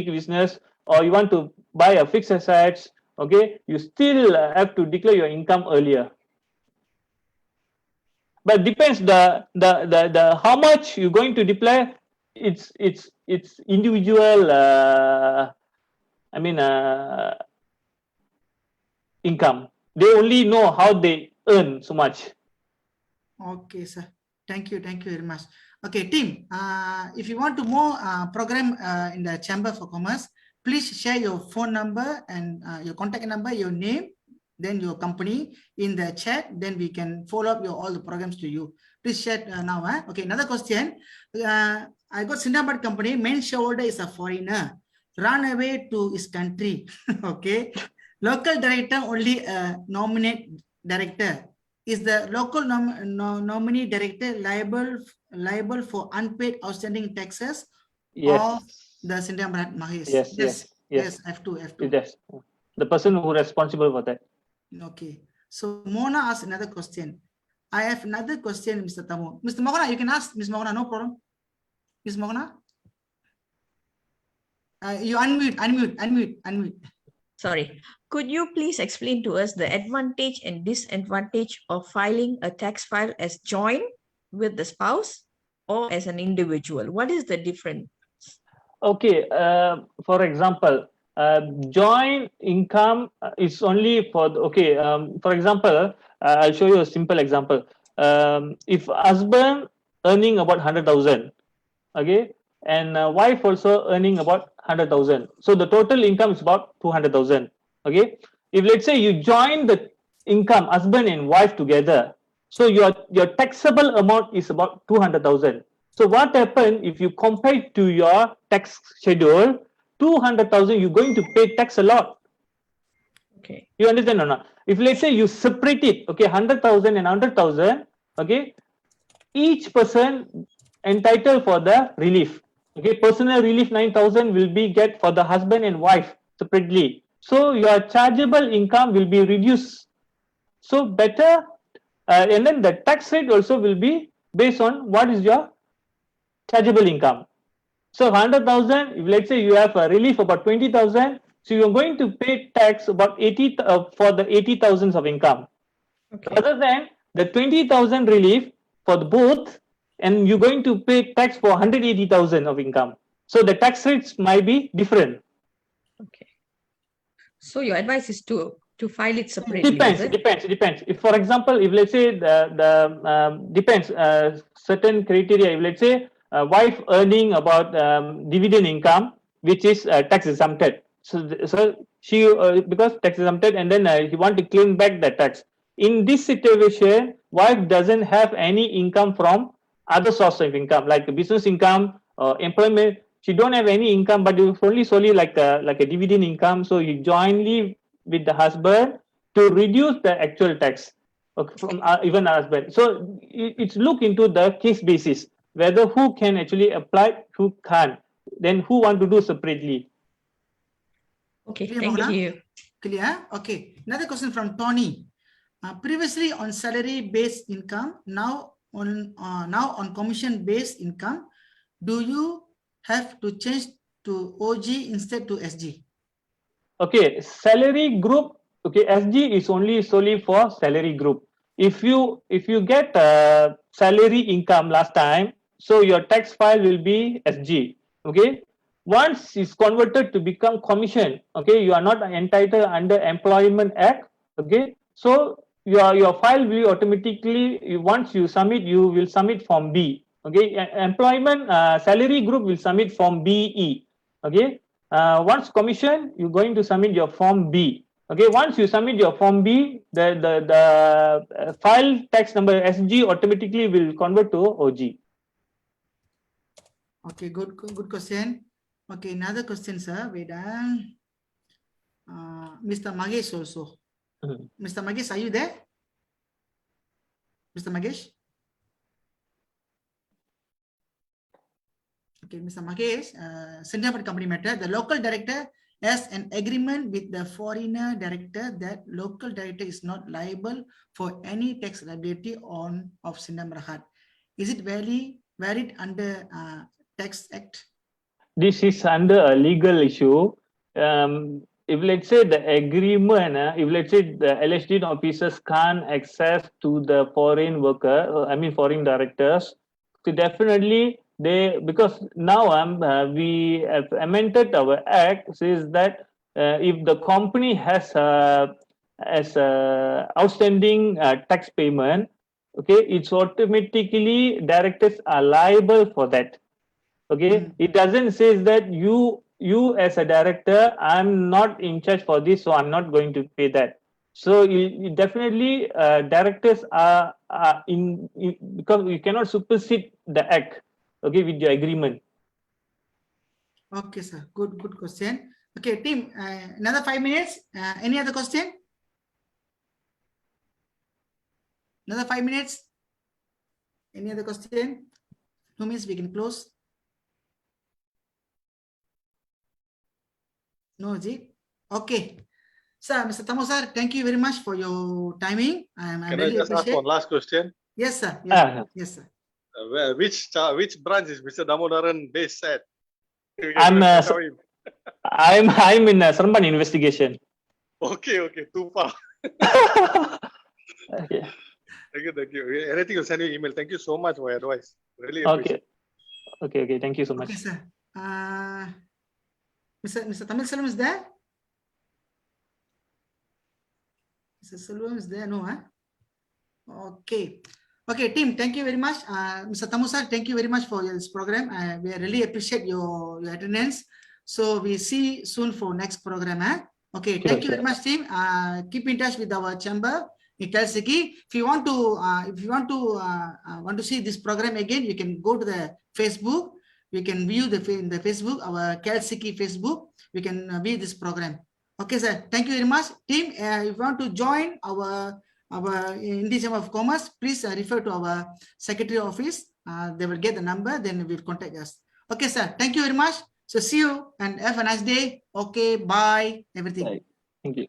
business, or you want to buy a fixed assets, okay, you still have to declare your income earlier. But depends the how much you're going to declare. It's individual. Income. They only know how they earn so much. Okay, sir. Thank you very much. Okay, team. If you want to more program in the Chamber for Commerce, please share your phone number and your contact number, your name, then your company in the chat. Then we can follow up all the programs to you. Please share now. Okay, another question. I got Sindabad company. Main shareholder is a foreigner. Run away to his country. Okay. Local director only nominate director. Is the local nominee director liable for unpaid outstanding taxes? Yes. Or the Sindabad Mahesh? Yes. F2. Yes. The person who is responsible for that. Okay. So Mona asked another question. I have another question, Mr. Tamu. Mr. Mogana, you can ask Ms. Mogana, no problem. Ms. Mogana? You unmute. Sorry. Could you please explain to us the advantage and disadvantage of filing a tax file as joint with the spouse or as an individual? What is the difference? Okay. For example, joint income is only for for example, I'll show you a simple example. If husband earning about 100,000, okay, and wife also earning about 100,000, so the total income is about 200,000. Okay, if let's say you join the income husband and wife together, so your taxable amount is about 200,000. So what happens if you compare to your tax schedule, 200,000, you're going to pay tax a lot. Okay. You understand or not? If let's say you separate it, okay, 100,000 and 100,000, okay, each person entitled for the relief. Okay, personal relief 9,000 will be get for the husband and wife separately. So your chargeable income will be reduced. So better, and then the tax rate also will be based on what is your chargeable income. So 100,000, if let's say you have a relief about 20,000, so you're going to pay tax about 80 for the 80,000 of income. Okay. Other than the 20,000 relief for the both, and you're going to pay tax for 180,000 of income. So the tax rates might be different. Okay. So your advice is to file it separately. Depends. If, for example, if let's say depends certain criteria. If let's say wife earning about dividend income, which is tax exempted. So she because tax exempted, and then he want to claim back the tax. In this situation, wife doesn't have any income from other source of income like business income or employment. She don't have any income, but it's only solely like a dividend income. So you jointly with the husband to reduce the actual tax from even husband. So it's look into the case basis whether who can actually apply, who can't, then who want to do separately. Okay, Clear, thank Mohana? you. Clear? Okay. Another question from Tony. Previously on salary-based income, now on commission-based income, do you have to change to OG instead to SG? Okay, salary group. Okay, SG is only solely for salary group. If you get salary income last time, so your tax file will be SG. Okay, once it's converted to become commission, okay, you are not entitled under Employment Act. Okay, so your file will automatically, once you submit, you will submit form B. Okay, employment salary group will submit form BE. Okay, once commission, you're going to submit your form B. Okay, once you submit your form B, the file tax number SG automatically will convert to OG. Okay, good question. Okay, another question, sir. Wait, Mr. Magesh also. Mr. Magesh, are you there? Mr. Magesh? Okay, Mr. Magesh, Singapore company matter. The local director has an agreement with the foreigner director that local director is not liable for any tax liability of Sindang Berhad. Is it valid under Tax Act? This is under a legal issue. If let's say the agreement, if let's say the LHD officers can't access to the foreign worker, foreign directors, so definitely because now we have amended our act says that if the company has outstanding tax payment, okay, it's automatically directors are liable for that. Okay, it doesn't say that you as a director, I'm not in charge for this, so I'm not going to pay that. So you definitely directors are in because you cannot supersede the act. Okay, with your agreement. Okay, sir. Good question. Okay, team. Another 5 minutes. Any other question? Another 5 minutes. Any other question? 2 minutes. We can close. No, Ji. Okay. Sir, Mr. Tamo sir, thank you very much for your timing. Can I just ask one last question? Yes, sir. Yes, yes sir. Which branch is Mr. Damodaran based at? I'm in Seremban investigation. Okay, too far. Okay. Thank you. Anything you'll send me email. Thank you so much for your advice. Really appreciate it. Okay. Thank you so much. Okay, sir. Mr. Tamil Selvam is there? Mr. Selvam is there? No, huh? Okay. Okay, team, thank you very much. Mr. Tamu sir, thank you very much for this program. We really appreciate your attendance. So we see soon for next program. Okay, thank you very much, team. Keep in touch with our chamber in TERRITORIAL. If you want to see this program again, you can go to the Facebook. We can view the Facebook, our 𝗪𝗖𝗢𝗪 Facebook. We can view this program. Okay, sir. Thank you very much, team. If you want to join our Indian Chamber of Commerce, please refer to our secretary office. They will get the number, then will contact us. Okay, sir. Thank you very much. So see you and have a nice day. Okay, bye. Everything. Bye. Thank you.